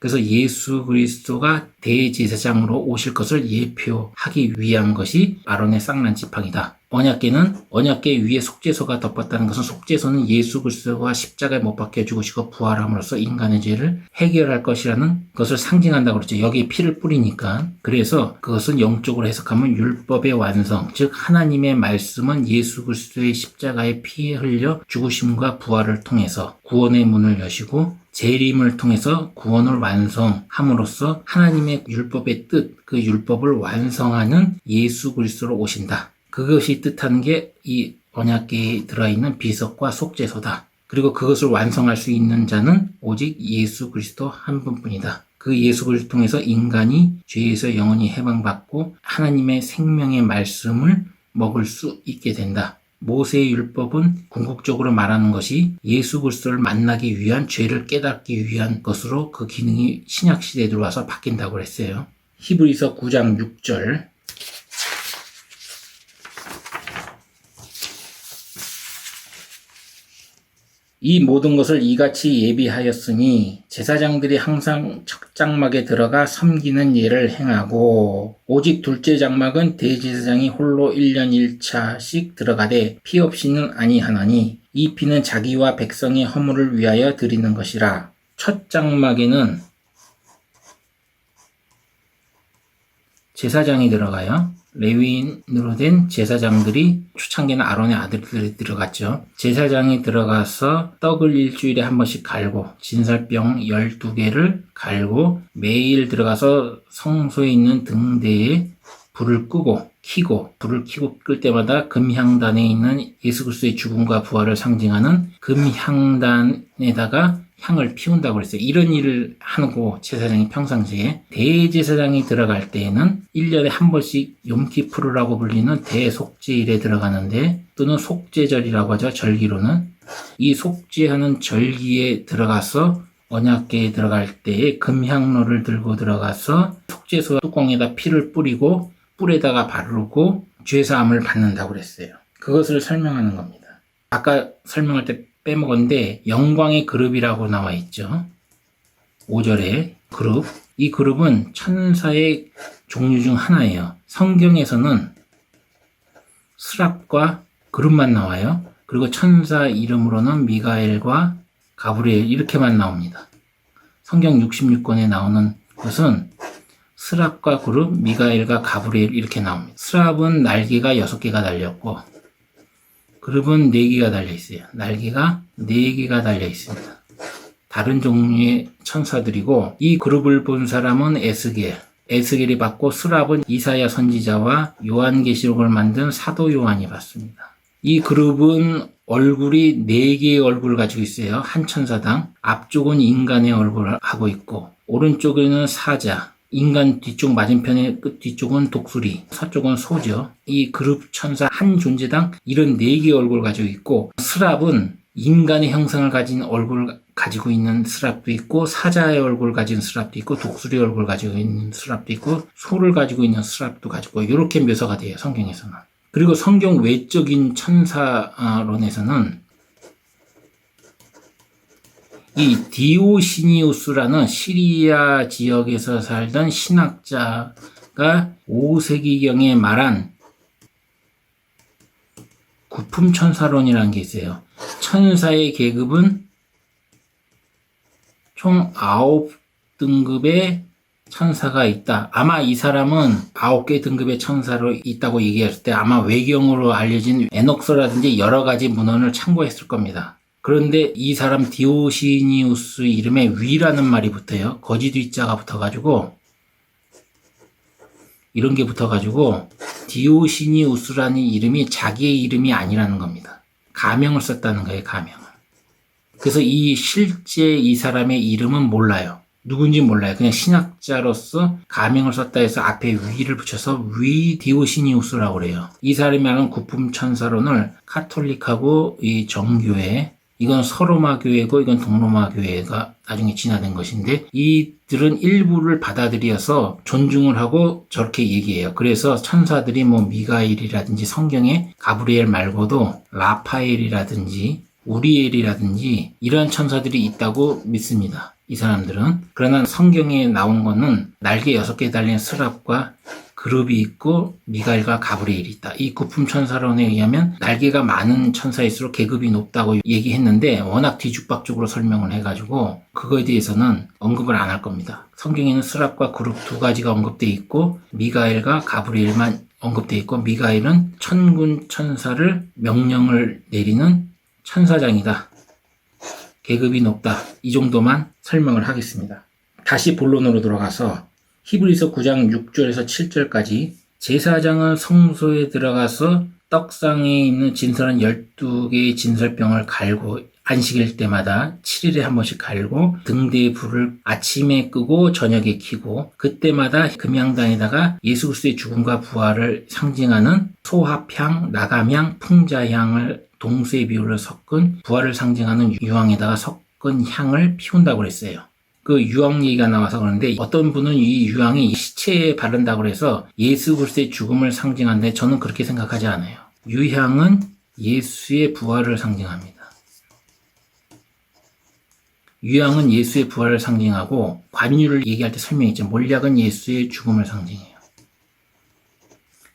그래서 예수 그리스도가 대제사장으로 오실 것을 예표하기 위한 것이 아론의 쌍난 지팡이다. 언약궤는 언약궤 위에 속죄소가 덮었다는 것은 속죄소는 예수 그리스도가 십자가에 못 박혀 죽으시고 부활함으로써 인간의 죄를 해결할 것이라는 것을 상징한다고 그랬죠. 여기에 피를 뿌리니까. 그래서 그것은 영적으로 해석하면 율법의 완성, 즉 하나님의 말씀은 예수 그리스도의 십자가에 피 흘려 죽으심과 부활을 통해서 구원의 문을 여시고 재림을 통해서 구원을 완성함으로써 하나님의 율법의 뜻, 그 율법을 완성하는 예수 그리스도로 오신다. 그것이 뜻하는 게 이 언약궤에 들어있는 비석과 속죄소다. 그리고 그것을 완성할 수 있는 자는 오직 예수 그리스도 한 분뿐이다. 그 예수 그리스도를 통해서 인간이 죄에서 영원히 해방받고 하나님의 생명의 말씀을 먹을 수 있게 된다. 모세의 율법은 궁극적으로 말하는 것이 예수 그리스도를 만나기 위한 죄를 깨닫기 위한 것으로 그 기능이 신약시대에 들어와서 바뀐다고 했어요. 히브리서 9장 6절 이 모든 것을 이같이 예비하였으니 제사장들이 항상 첫 장막에 들어가 섬기는 예를 행하고 오직 둘째 장막은 대제사장이 홀로 1년 1차씩 들어가되 피 없이는 아니하나니 이 피는 자기와 백성의 허물을 위하여 드리는 것이라. 첫 장막에는 제사장이 들어가요. 레위인으로 된 제사장들이 초창기는 아론의 아들들이 들어갔죠. 제사장이 들어가서 떡을 일주일에 한 번씩 갈고 진설병 12개를 갈고 매일 들어가서 성소에 있는 등대에 불을 켜고 불을 켜고 끌 때마다 금향단에 있는 예수 그리스도의 죽음과 부활을 상징하는 금향단에다가 향을 피운다고 그랬어요. 이런 일을 하고 제사장이 평상시에 대제사장이 들어갈 때에는 1년에 한 번씩 욤키푸르라고 불리는 대속죄일에 들어가는데 또는 속죄절이라고 하죠. 절기로는 이 속죄하는 절기에 들어가서 언약궤에 들어갈 때에 금향로를 들고 들어가서 속죄소 뚜껑에다 피를 뿌리고 뿔에다가 바르고 죄사함을 받는다고 그랬어요. 그것을 설명하는 겁니다. 아까 설명할 때 빼먹었는데 영광의 그룹이라고 나와 있죠. 5절에 그룹. 이 그룹은 천사의 종류 중 하나예요. 성경에서는 스랍과 그룹만 나와요. 그리고 천사 이름으로는 미가엘과 가브리엘 이렇게만 나옵니다. 성경 66권에 나오는 것은 스랍과 그룹, 미가엘과 가브리엘 이렇게 나옵니다. 스랍은 날개가 6개가 달렸고 그룹은 4개가 달려있어요. 날개가 4개가 달려있습니다. 다른 종류의 천사들이고 이 그룹을 본 사람은 에스겔이 받고 스랍은 이사야 선지자와 요한계시록을 만든 사도 요한이 받습니다. 이 그룹은 얼굴이 4개의 얼굴을 가지고 있어요. 한 천사당. 앞쪽은 인간의 얼굴을 하고 있고 오른쪽에는 사자, 인간 뒤쪽 맞은편의 끝 뒤쪽은 독수리, 서쪽은 소죠. 이 그룹 천사 한 존재당 이런 4개의 얼굴을 가지고 있고 스랍은 인간의 형상을 가진 얼굴을 가지고 있는 스랍도 있고 사자의 얼굴을 가진 스랍도 있고 독수리 얼굴을 가지고 있는 스랍도 있고 소를 가지고 있는 스랍도 가지고 이렇게 묘사가 돼요. 성경에서는. 그리고 성경 외적인 천사론에서는 이 디오시니우스라는 시리아 지역에서 살던 신학자가 5세기경에 말한 구품천사론이라는 게 있어요. 천사의 계급은 총 9등급의 천사가 있다. 아마 이 사람은 9개 등급의 천사로 있다고 얘기했을 때 아마 외경으로 알려진 에녹서라든지 여러 가지 문헌을 참고했을 겁니다. 그런데 이 사람 디오시니우스 이름에 위라는 말이 붙어요. 거지 뒤자가 붙어가지고 이런 게 붙어가지고 디오시니우스라는 이름이 자기의 이름이 아니라는 겁니다. 가명을 썼다는 거예요. 가명을. 그래서 이 실제 이 사람의 이름은 몰라요. 누군지 몰라요. 그냥 신학자로서 가명을 썼다 해서 앞에 위를 붙여서 위 디오시니우스라고 그래요. 이 사람이 하는 구품천사론을 카톨릭하고 이 정교회, 이건 서로마 교회고 이건 동로마 교회가 나중에 진화된 것인데 이들은 일부를 받아들여서 존중을 하고 저렇게 얘기해요. 그래서 천사들이 뭐 미가엘이라든지 성경에 가브리엘 말고도 라파엘이라든지 우리엘이라든지 이런 천사들이 있다고 믿습니다. 이 사람들은. 그러나 성경에 나온 거는 날개 6개 달린 스랍과 그룹이 있고 미가엘과 가브리엘이 있다. 이 구품 천사론에 의하면 날개가 많은 천사일수록 계급이 높다고 얘기했는데 워낙 뒤죽박죽으로 설명을 해가지고 그거에 대해서는 언급을 안 할 겁니다. 성경에는 스랍과 그룹 두 가지가 언급되어 있고 미가엘과 가브리엘만 언급되어 있고 미가엘은 천군 천사를 명령을 내리는 천사장이다. 계급이 높다. 이 정도만 설명을 하겠습니다. 다시 본론으로 돌아가서 히브리서 9장 6절에서 7절까지 제사장은 성소에 들어가서 떡상에 있는 진설한 12개의 진설병을 갈고 안식일 때마다 7일에 한 번씩 갈고 등대의 불을 아침에 끄고 저녁에 켜고 그때마다 금향단에다가 예수 그리스도의 죽음과 부활을 상징하는 소합향, 나감향, 풍자향을 동수의 비율로 섞은 부활을 상징하는 유황에다가 섞은 향을 피운다고 그랬어요. 그 유황 얘기가 나와서 그러는데 어떤 분은 이 유황이 시체에 바른다고 해서 예수 그리스도의 죽음을 상징하는데 저는 그렇게 생각하지 않아요. 유향은 예수의 부활을 상징합니다. 유향은 예수의 부활을 상징하고 관유를 얘기할 때 설명했죠. 몰약은 예수의 죽음을 상징해요.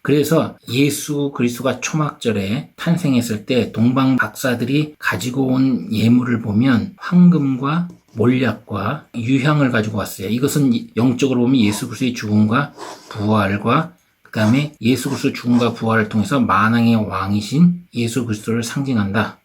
그래서 예수 그리스도가 초막절에 탄생했을 때 동방 박사들이 가지고 온 예물을 보면 황금과 몰약과 유향을 가지고 왔어요. 이것은 영적으로 보면 예수 그리스도의 죽음과 부활과 그 다음에 예수 그리스도 죽음과 부활을 통해서 만왕의 왕이신 예수 그리스도를 상징한다.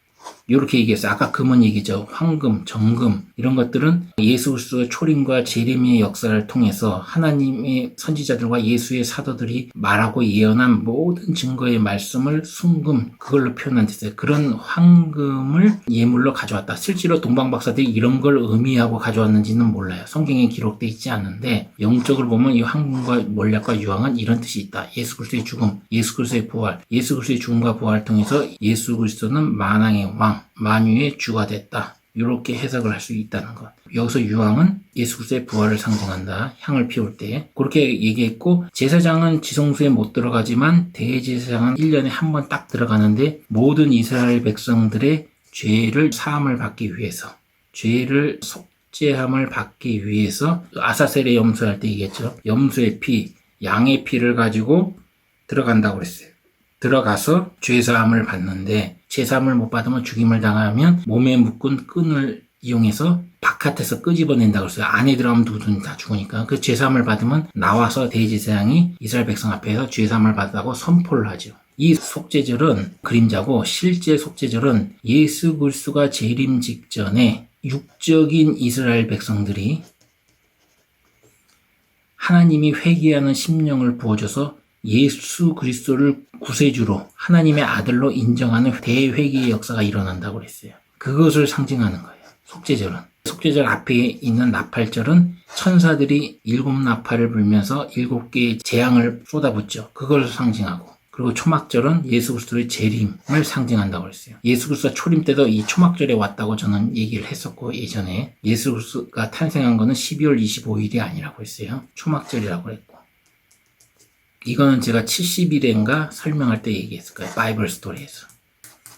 이렇게 얘기했어요. 아까 금은 얘기죠. 황금, 정금 이런 것들은 예수 그리스도의 초림과 재림의 역사를 통해서 하나님의 선지자들과 예수의 사도들이 말하고 예언한 모든 증거의 말씀을 순금 그걸로 표현한 뜻이에요. 그런 황금을 예물로 가져왔다. 실제로 동방박사들이 이런 걸 의미하고 가져왔는지는 몰라요. 성경에 기록되어 있지 않은데 영적으로 보면 이 황금과 몰약과 유황은 이런 뜻이 있다. 예수 그리스도의 죽음, 예수 그리스도의 부활, 예수 그리스도의 죽음과 부활을 통해서 예수 그리스도는 만왕의 왕, 만유의 주가 됐다. 이렇게 해석을 할 수 있다는 것. 여기서 유황은 예수 그리스도의 부활을 상징한다. 향을 피울 때. 그렇게 얘기했고 제사장은 지성소에 못 들어가지만 대제사장은 1년에 한 번 딱 들어가는데 모든 이스라엘 백성들의 죄를 사함을 받기 위해서 죄를 속죄함을 받기 위해서 아사셀의 염소할 때 얘기했죠. 염소의 피, 양의 피를 가지고 들어간다고 그랬어요. 들어가서 죄사함을 받는데 죄사함을 못 받으면 죽임을 당하면 몸에 묶은 끈을 이용해서 바깥에서 끄집어낸다고 했어요. 안에 들어가면 누구든 다 죽으니까. 그 죄사함을 받으면 나와서 대제사장이 이스라엘 백성 앞에서 죄사함을 받았다고 선포를 하죠. 이 속죄절은 그림자고 실제 속죄절은 예수 그리스도가 재림 직전에 육적인 이스라엘 백성들이 하나님이 회개하는 심령을 부어줘서 예수 그리스도를 구세주로 하나님의 아들로 인정하는 대회개의 역사가 일어난다고 그랬어요. 그것을 상징하는 거예요. 속죄절은. 속죄절 앞에 있는 나팔절은 천사들이 7나팔을 불면서 7개의 재앙을 쏟아붓죠. 그걸 상징하고. 그리고 초막절은 예수 그리스도의 재림을 상징한다고 그랬어요. 예수 그리스도 초림 때도 이 초막절에 왔다고 저는 얘기를 했었고 예전에 예수 그리스도가 탄생한 거는 12월 25일이 아니라고 했어요. 초막절이라고 했고. 이거는 제가 70일인가 설명할 때 얘기했을 거예요. 바이블 스토리에서.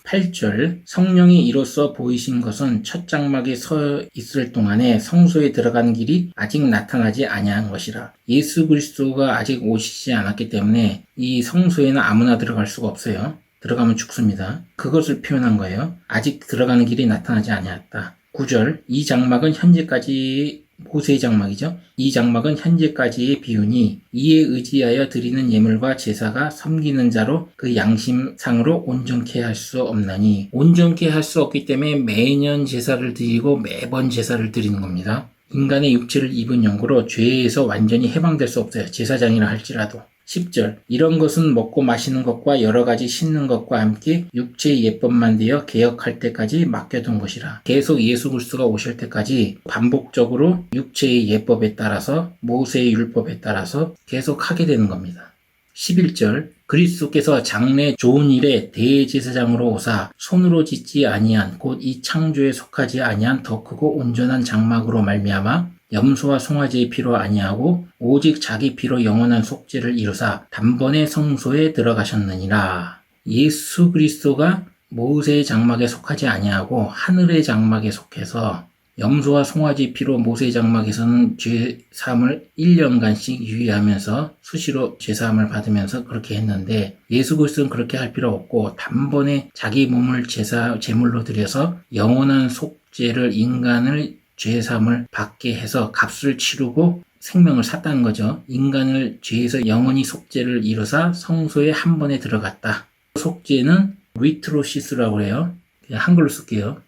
8절 성령이 이로써 보이신 것은 첫 장막에 서 있을 동안에 성소에 들어가는 길이 아직 나타나지 아니한 것이라. 예수 그리스도가 아직 오시지 않았기 때문에 이 성소에는 아무나 들어갈 수가 없어요. 들어가면 죽습니다. 그것을 표현한 거예요. 아직 들어가는 길이 나타나지 아니었다. 9절 이 장막은 현재까지 모세의 장막이죠. 이 장막은 현재까지의 비유니 이에 의지하여 드리는 예물과 제사가 섬기는 자로 그 양심상으로 온전케 할 수 없나니 온전케 할 수 없기 때문에 매년 제사를 드리고 매번 제사를 드리는 겁니다. 인간의 육체를 입은 영구로 죄에서 완전히 해방될 수 없어요. 제사장이라 할지라도. 10절 이런 것은 먹고 마시는 것과 여러 가지 씻는 것과 함께 육체의 예법만 되어 개혁할 때까지 맡겨둔 것이라. 계속 예수 그리스도가 오실 때까지 반복적으로 육체의 예법에 따라서 모세의 율법에 따라서 계속 하게 되는 겁니다. 11절 그리스도께서 장래 좋은 일에 대제사장으로 오사 손으로 짓지 아니한 곧 이 창조에 속하지 아니한 더 크고 온전한 장막으로 말미암아 염소와 송아지의 피로 아니하고 오직 자기 피로 영원한 속죄를 이루사 단번에 성소에 들어가셨느니라. 예수 그리스도가 모세의 장막에 속하지 아니하고 하늘의 장막에 속해서 염소와 송아지 피로 모세 장막에서는 죄사함을 1년간씩 유의하면서 수시로 죄사함을 받으면서 그렇게 했는데 예수 그리스도는 그렇게 할 필요 없고 단번에 자기 몸을 제물로 드려서 영원한 속죄를 인간을 죄사함을 받게 해서 값을 치르고 생명을 샀다는 거죠. 인간을 죄에서 영원히 속죄를 이루사 성소에 한 번에 들어갔다. 속죄는 리트로시스라고 해요. 그냥 한글로 쓸게요.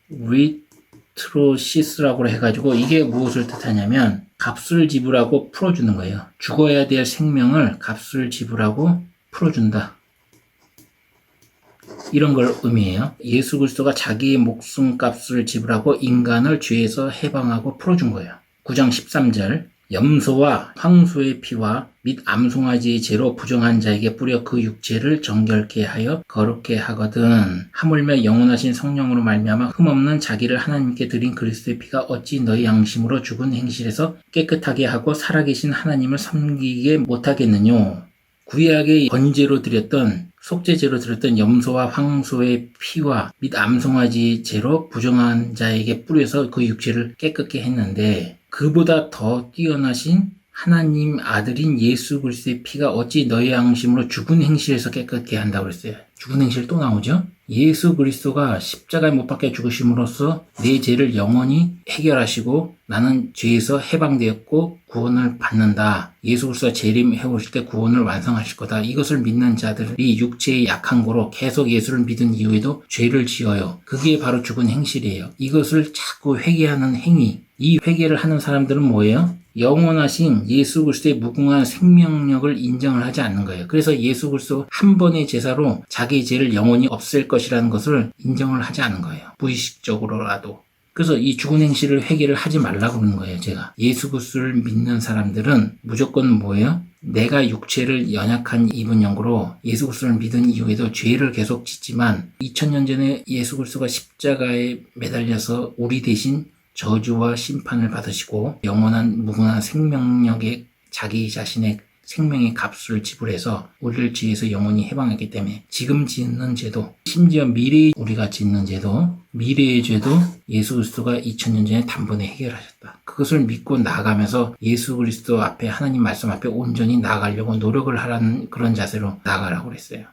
리트로시스라고 해가지고 이게 무엇을 뜻하냐면 값을 지불하고 풀어주는 거예요. 죽어야 될 생명을 값을 지불하고 풀어준다. 이런 걸 의미해요. 예수 그리스도가 자기의 목숨값을 지불하고 인간을 죄에서 해방하고 풀어준 거예요. 9장 13절 염소와 황소의 피와 및 암송아지의 죄로 부정한 자에게 뿌려 그 육체를 정결케 하여 거룩게 하거든. 하물며 영원하신 성령으로 말미암아 흠없는 자기를 하나님께 드린 그리스도의 피가 어찌 너희 양심으로 죽은 행실에서 깨끗하게 하고 살아계신 하나님을 섬기게 못하겠느뇨. 구약의 번제로 드렸던 속죄제로 드렸던 염소와 황소의 피와 및 암송아지의 죄로 부정한 자에게 뿌려서 그 육체를 깨끗게 했는데 그보다 더 뛰어나신 하나님 아들인 예수 그리스도의 피가 어찌 너희 양심으로 죽은 행실에서 깨끗게 한다고 그랬어요. 죽은 행실 또 나오죠? 예수 그리스도가 십자가에 못 박혀 죽으심으로써 내 죄를 영원히 해결하시고 나는 죄에서 해방되었고 구원을 받는다. 예수 그리스도가 재림해 오실 때 구원을 완성하실 거다. 이것을 믿는 자들이 육체의 약한 거로 계속 예수를 믿은 이후에도 죄를 지어요. 그게 바로 죽은 행실이에요. 이것을 자꾸 회개하는 행위. 이 회개를 하는 사람들은 뭐예요? 영원하신 예수 그리스도의 무궁한 생명력을 인정을 하지 않는 거예요. 그래서 예수 그리스도 한 번의 제사로 자기 죄를 영원히 없앨 것이라는 것을 인정을 하지 않는 거예요. 무의식적으로라도. 그래서 이 죽은 행실을 회개를 하지 말라고 그러는 거예요, 제가. 예수 그리스도를 믿는 사람들은 무조건 뭐예요? 내가 육체를 연약한 입은 영으로 예수 그리스도를 믿은 이후에도 죄를 계속 짓지만 2000년 전에 예수 그리스도가 십자가에 매달려서 우리 대신 저주와 심판을 받으시고 영원한 무궁한 생명력의 자기 자신의 생명의 값을 지불해서 우리를 죄에서 영원히 해방했기 때문에 지금 짓는 죄도 심지어 미래에 우리가 짓는 죄도 미래의 죄도 예수 그리스도가 2000년 전에 단번에 해결하셨다. 그것을 믿고 나아가면서 예수 그리스도 앞에 하나님 말씀 앞에 온전히 나아가려고 노력을 하라는 그런 자세로 나아가라고 그랬어요.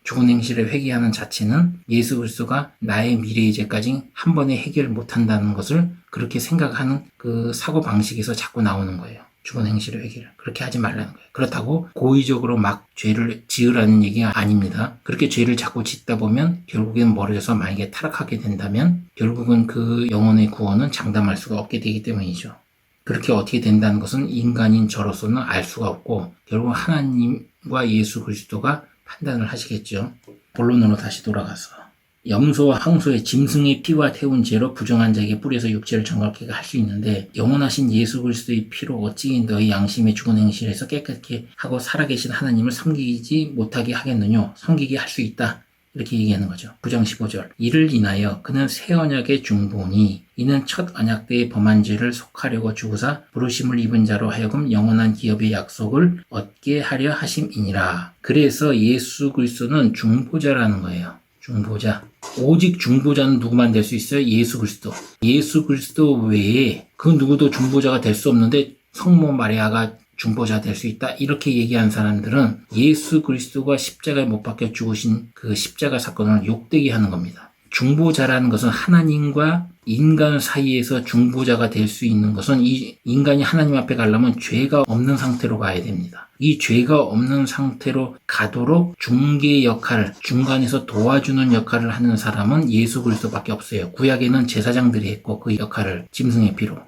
죽은 행실을 회개하는 자체는 예수 그리스도가 나의 미래의 죄까지 한 번에 해결 못한다는 것을 그렇게 생각하는 그 사고방식에서 자꾸 나오는 거예요. 죽은 행실의 회개를. 그렇게 하지 말라는 거예요. 그렇다고 고의적으로 막 죄를 지으라는 얘기가 아닙니다. 그렇게 죄를 자꾸 짓다 보면 결국엔 멀어져서 만약에 타락하게 된다면 결국은 그 영혼의 구원은 장담할 수가 없게 되기 때문이죠. 그렇게 어떻게 된다는 것은 인간인 저로서는 알 수가 없고 결국 하나님과 예수 그리스도가 판단을 하시겠죠. 본론으로 다시 돌아가서 염소와 황소의 짐승의 피와 태운 죄로 부정한 자에게 뿌려서 육체를 정결케 할 수 있는데 영원하신 예수 그리스도의 피로 어찌 너희 양심의 죽은 행실에서 깨끗게 하고 살아계신 하나님을 섬기지 못하게 하겠느냐. 섬기게 할 수 있다. 이렇게 얘기하는 거죠. 9장 15절 이를 인하여 그는 새 언약의 중보니 이는 첫 언약 때의 범한 죄를 속하려고 주고사 부르심을 입은 자로 하여금 영원한 기업의 약속을 얻게 하려 하심이니라. 그래서 예수 그리스도는 중보자라는 거예요. 중보자. 오직 중보자는 누구만 될 수 있어요? 예수 그리스도. 예수 그리스도 외에 그 누구도 중보자가 될 수 없는데 성모 마리아가 중보자 될 수 있다. 이렇게 얘기한 사람들은 예수 그리스도가 십자가에 못 박혀 죽으신 그 십자가 사건을 욕되게 하는 겁니다. 중보자라는 것은 하나님과 인간 사이에서 중보자가 될 수 있는 것은 이 인간이 하나님 앞에 가려면 죄가 없는 상태로 가야 됩니다. 이 죄가 없는 상태로 가도록 중개 역할을 중간에서 도와주는 역할을 하는 사람은 예수 그리스도밖에 없어요. 구약에는 제사장들이 했고 그 역할을 짐승의 피로.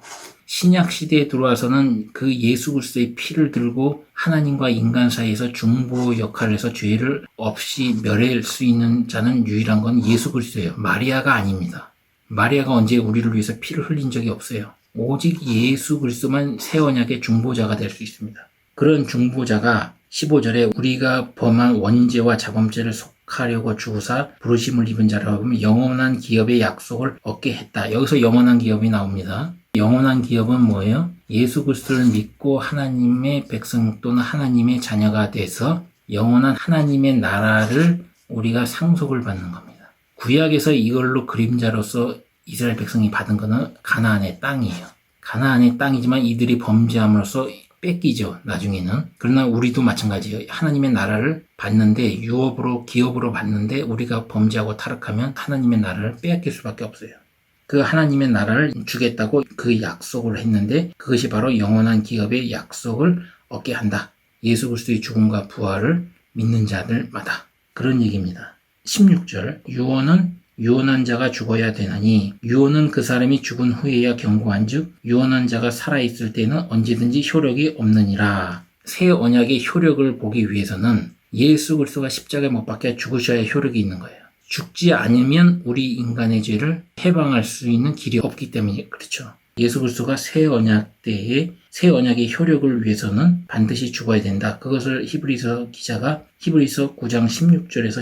신약 시대에 들어와서는 그 예수 그리스도의 피를 들고 하나님과 인간 사이에서 중보 역할을 해서 죄를 없이 멸할 수 있는 자는 유일한 건 예수 그리스도예요. 마리아가 아닙니다. 마리아가 언제 우리를 위해서 피를 흘린 적이 없어요. 오직 예수 그리스도만 새 언약의 중보자가 될 수 있습니다. 그런 중보자가 15절에 우리가 범한 원죄와 자범죄를 속하려고 주사 부르심을 입은 자라고 하면 영원한 기업의 약속을 얻게 했다. 여기서 영원한 기업이 나옵니다. 영원한 기업은 뭐예요? 예수 그리스도를 믿고 하나님의 백성 또는 하나님의 자녀가 돼서 영원한 하나님의 나라를 우리가 상속을 받는 겁니다. 구약에서 이걸로 그림자로서 이스라엘 백성이 받은 거는 가나안의 땅이에요. 가나안의 땅이지만 이들이 범죄함으로써 뺏기죠, 나중에는. 그러나 우리도 마찬가지예요. 하나님의 나라를 받는데, 유업으로, 기업으로 받는데 우리가 범죄하고 타락하면 하나님의 나라를 빼앗길 수밖에 없어요. 그 하나님의 나라를 주겠다고 그 약속을 했는데, 그것이 바로 영원한 기업의 약속을 얻게 한다. 예수 그리스도의 죽음과 부활을 믿는 자들마다. 그런 얘기입니다. 16절, 유언한 자가 죽어야 되나니 유언은 그 사람이 죽은 후에야 경고한즉 유언한 자가 살아있을 때는 언제든지 효력이 없느니라. 새 언약의 효력을 보기 위해서는 예수 그리스도가 십자가에 못 박혀 죽으셔야 효력이 있는 거예요. 죽지 않으면 우리 인간의 죄를 해방할 수 있는 길이 없기 때문에 그렇죠. 예수 그리스도가 새 언약 때에 새 언약의 효력을 위해서는 반드시 죽어야 된다. 그것을 히브리서 기자가 히브리서 9장 16절에서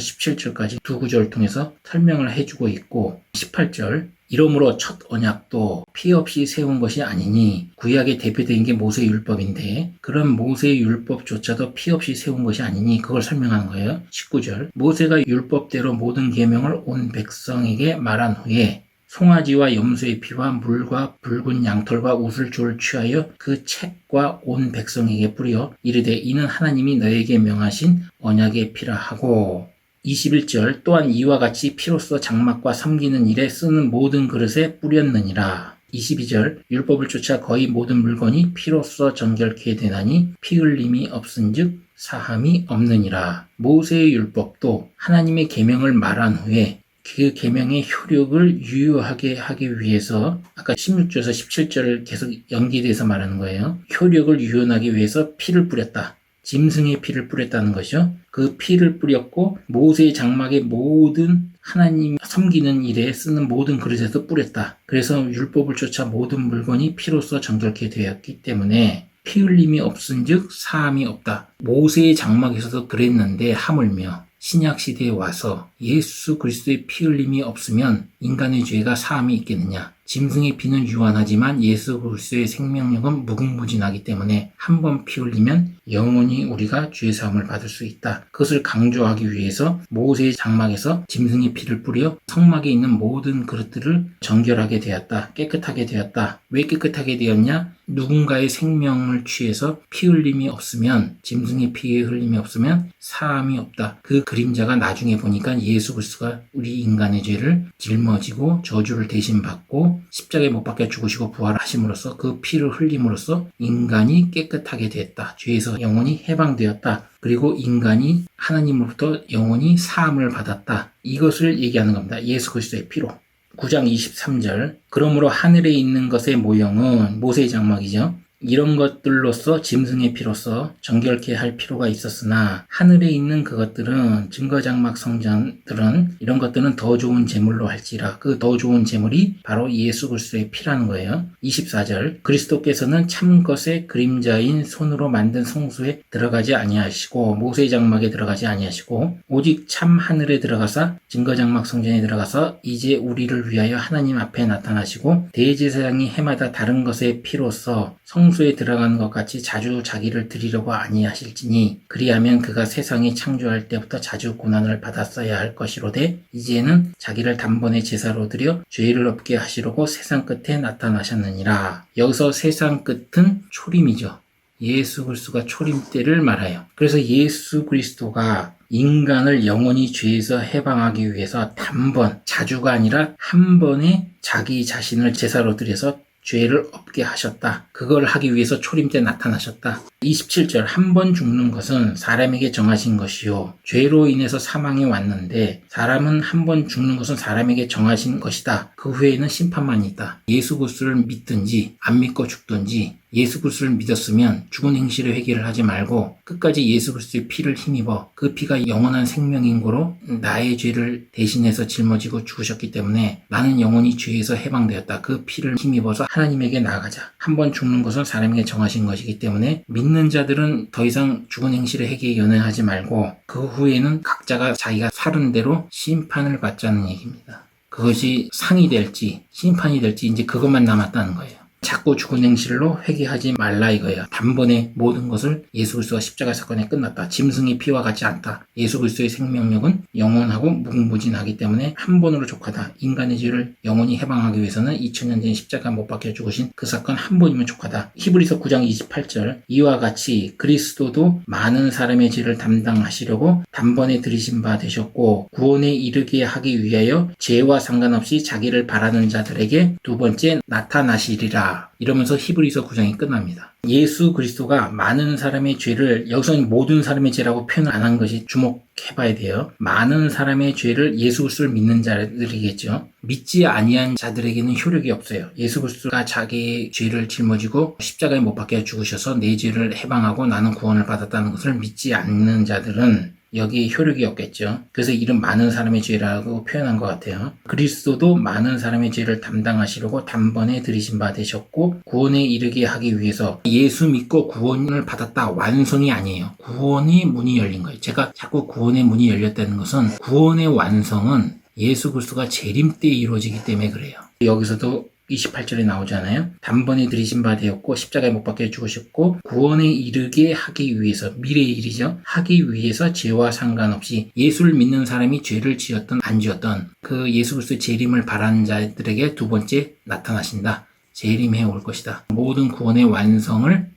17절까지 두 구절을 통해서 설명을 해주고 있고, 18절, 이러므로 첫 언약도 피 없이 세운 것이 아니니, 구약의 대표적인 게 모세 율법인데 그런 모세 율법조차도 피 없이 세운 것이 아니니 그걸 설명하는 거예요. 19절, 모세가 율법대로 모든 계명을 온 백성에게 말한 후에 송아지와 염소의 피와 물과 붉은 양털과 우슬초를 취하여 그 책과 온 백성에게 뿌려 이르되 이는 하나님이 너에게 명하신 언약의 피라 하고, 21절, 또한 이와 같이 피로써 장막과 섬기는 일에 쓰는 모든 그릇에 뿌렸느니라. 22절, 율법을 쫓아 거의 모든 물건이 피로써 정결케 되나니 피 흘림이 없은즉 사함이 없느니라. 모세의 율법도 하나님의 계명을 말한 후에 그 계명의 효력을 유효하게 하기 위해서 아까 16절에서 17절을 계속 연기돼서 말하는 거예요. 효력을 유효하기 위해서 피를 뿌렸다. 짐승의 피를 뿌렸다는 것이죠. 그 피를 뿌렸고 모세의 장막의 모든 하나님 섬기는 일에 쓰는 모든 그릇에서 뿌렸다. 그래서 율법을 쫓아 모든 물건이 피로써 정결케 되었기 때문에 피 흘림이 없은즉 사함이 없다. 모세의 장막에서도 그랬는데 하물며 신약 시대에 와서 예수 그리스도의 피 흘림이 없으면 인간의 죄가 사함이 있겠느냐? 짐승의 피는 유한하지만 예수 그리스도의 생명력은 무궁무진하기 때문에 한 번 피 흘리면 영원히 우리가 죄 사함을 받을 수 있다. 그것을 강조하기 위해서 모세의 장막에서 짐승의 피를 뿌려 성막에 있는 모든 그릇들을 정결하게 되었다. 깨끗하게 되었다. 왜 깨끗하게 되었냐? 누군가의 생명을 취해서 피 흘림이 없으면, 짐승의 피의 흘림이 없으면 사함이 없다. 그 그림자가 나중에 보니까 예수 그리스도가 우리 인간의 죄를 짊어지고 저주를 대신 받고 십자가에 못 박혀 죽으시고 부활하심으로써 그 피를 흘림으로써 인간이 깨끗하게 됐다. 죄에서 영원히 해방되었다. 그리고 인간이 하나님으로부터 영원히 사함을 받았다. 이것을 얘기하는 겁니다. 예수 그리스도의 피로. 9장 23절, 그러므로 하늘에 있는 것의 모형은 모세의 장막이죠. 이런 것들로서 짐승의 피로서 정결케 할 필요가 있었으나 하늘에 있는 그것들은 증거장막 성전들은 이런 것들은 더 좋은 제물로 할지라. 그 더 좋은 제물이 바로 예수 그리스도의 피라는 거예요. 24절, 그리스도께서는 참 것의 그림자인 손으로 만든 성소에 들어가지 아니하시고 모세의 장막에 들어가지 아니하시고 오직 참 하늘에 들어가사 증거장막 성전에 들어가서 이제 우리를 위하여 하나님 앞에 나타나시고 대제사장이 해마다 다른 것의 피로서 성소에 들어가는 것 같이 자주 자기를 드리려고 아니하실지니 그리하면 그가 세상이 창조할 때부터 자주 고난을 받았어야 할 것이로되 이제는 자기를 단번에 제사로 드려 죄를 없게 하시려고 세상 끝에 나타나셨느니라. 여기서 세상 끝은 초림이죠. 예수 그리스도가 초림 때를 말해요. 그래서 예수 그리스도가 인간을 영원히 죄에서 해방하기 위해서 단번, 자주가 아니라 한 번에 자기 자신을 제사로 드려서 죄를 없게 하셨다. 그걸 하기 위해서 초림 때 나타나셨다. 27절, 한 번 죽는 것은 사람에게 정하신 것이요 죄로 인해서 사망이 왔는데 사람은 한 번 죽는 것은 사람에게 정하신 것이다. 그 후에는 심판만 있다. 예수 그리스도를 믿든지 안 믿고 죽든지 예수 그리스도를 믿었으면 죽은 행실의 회개를 하지 말고 끝까지 예수 그리스도의 피를 힘입어 그 피가 영원한 생명인 거로 나의 죄를 대신해서 짊어지고 죽으셨기 때문에 나는 영원히 죄에서 해방되었다. 그 피를 힘입어서 하나님에게 나아가자. 한 번 죽는 것은 사람에게 정하신 것이기 때문에 믿는 자들은 더 이상 죽은 행실의 회개에 연연하지 말고 그 후에는 각자가 자기가 살은 대로 심판을 받자는 얘기입니다. 그것이 상이 될지 심판이 될지 이제 그것만 남았다는 거예요. 자꾸 죽은 행실로 회개하지 말라 이거예요. 단번에 모든 것을 예수 그리스도가 십자가 사건에 끝났다. 짐승의 피와 같지 않다. 예수 그리스도의 생명력은 영원하고 무궁무진하기 때문에 한 번으로 족하다. 인간의 죄를 영원히 해방하기 위해서는 2000년 전 십자가 못 박혀 죽으신 그 사건 한 번이면 족하다. 히브리서 9장 28절 이와 같이 그리스도도 많은 사람의 죄를 담당하시려고 단번에 들이신 바 되셨고 구원에 이르게 하기 위하여 죄와 상관없이 자기를 바라는 자들에게 두 번째 나타나시리라. 이러면서 히브리서 9장이 끝납니다. 예수 그리스도가 많은 사람의 죄를 여기서는 모든 사람의 죄라고 표현 안 한 것이 주목해봐야 돼요. 많은 사람의 죄를 예수 그리스도를 믿는 자들이겠죠. 믿지 아니한 자들에게는 효력이 없어요. 예수 그리스도가 자기의 죄를 짊어지고 십자가에 못 박혀 죽으셔서 내 죄를 해방하고 나는 구원을 받았다는 것을 믿지 않는 자들은 여기에 효력이 없겠죠. 그래서 이런 많은 사람의 죄라고 표현한 것 같아요. 그리스도도 많은 사람의 죄를 담당하시려고 단번에 들이신 바 되셨고 구원에 이르게 하기 위해서 예수 믿고 구원을 받았다 완성이 아니에요. 구원의 문이 열린 거예요. 제가 자꾸 구원의 문이 열렸다는 것은 구원의 완성은 예수 그리스도가 재림 때 이루어지기 때문에 그래요. 여기서도 28절에 나오잖아요. 단번에 들이신 바 되었고 십자가에 못 박혀 죽으셨고 구원에 이르게 하기 위해서 미래의 일이죠. 하기 위해서 죄와 상관없이 예수를 믿는 사람이 죄를 지었던 안 지었던 그 예수 그리스도의 재림을 바라는 자들에게 두 번째 나타나신다. 재림해 올 것이다. 모든 구원의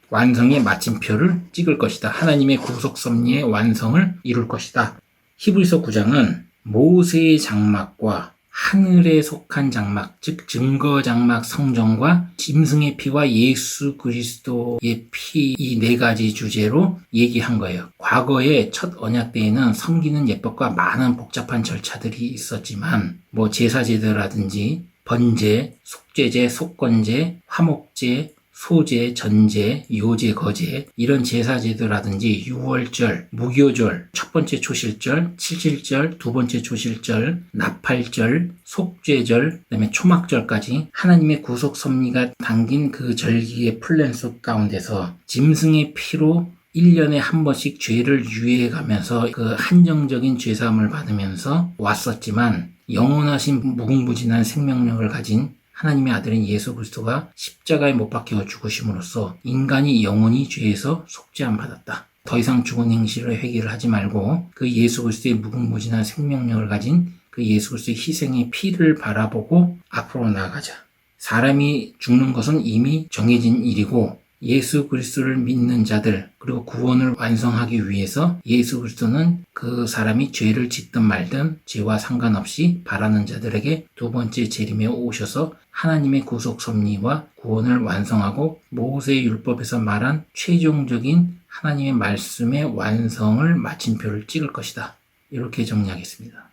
완성의 마침표를 찍을 것이다. 하나님의 구속 섭리의 완성을 이룰 것이다. 히브리서 9장은 모세의 장막과 하늘에 속한 장막, 즉 증거 장막 성전과 짐승의 피와 예수 그리스도의 피 이 네 가지 주제로 얘기한 거예요. 과거에 첫 언약 때에는 섬기는 예법과 많은 복잡한 절차들이 있었지만 제사제도라든지 번제, 속죄제, 속건제, 화목제, 소제, 전제, 요제, 거제 이런 제사제도라든지 유월절, 무교절, 첫 번째 초실절, 칠칠절, 두 번째 초실절, 나팔절, 속죄절, 그다음에 초막절까지 하나님의 구속 섭리가 담긴 그 절기의 플랜 속 가운데서 짐승의 피로 1년에 한 번씩 죄를 유예해가면서 그 한정적인 죄사함을 받으면서 왔었지만 영원하신 무궁무진한 생명력을 가진 하나님의 아들인 예수 그리스도가 십자가에 못 박혀 죽으심으로써 인간이 영원히 죄에서 속죄함 받았다. 더 이상 죽은 행실을 회개를 하지 말고 그 예수 그리스도의 무궁무진한 생명력을 가진 그 예수 그리스도의 희생의 피를 바라보고 앞으로 나아가자. 사람이 죽는 것은 이미 정해진 일이고 예수 그리스도를 믿는 자들 그리고 구원을 완성하기 위해서 예수 그리스도는 그 사람이 죄를 짓든 말든 죄와 상관없이 바라는 자들에게 두 번째 재림에 오셔서 하나님의 구속 섭리와 구원을 완성하고 모세의 율법에서 말한 최종적인 하나님의 말씀의 완성을 마침표를 찍을 것이다. 이렇게 정리하겠습니다.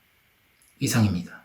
이상입니다.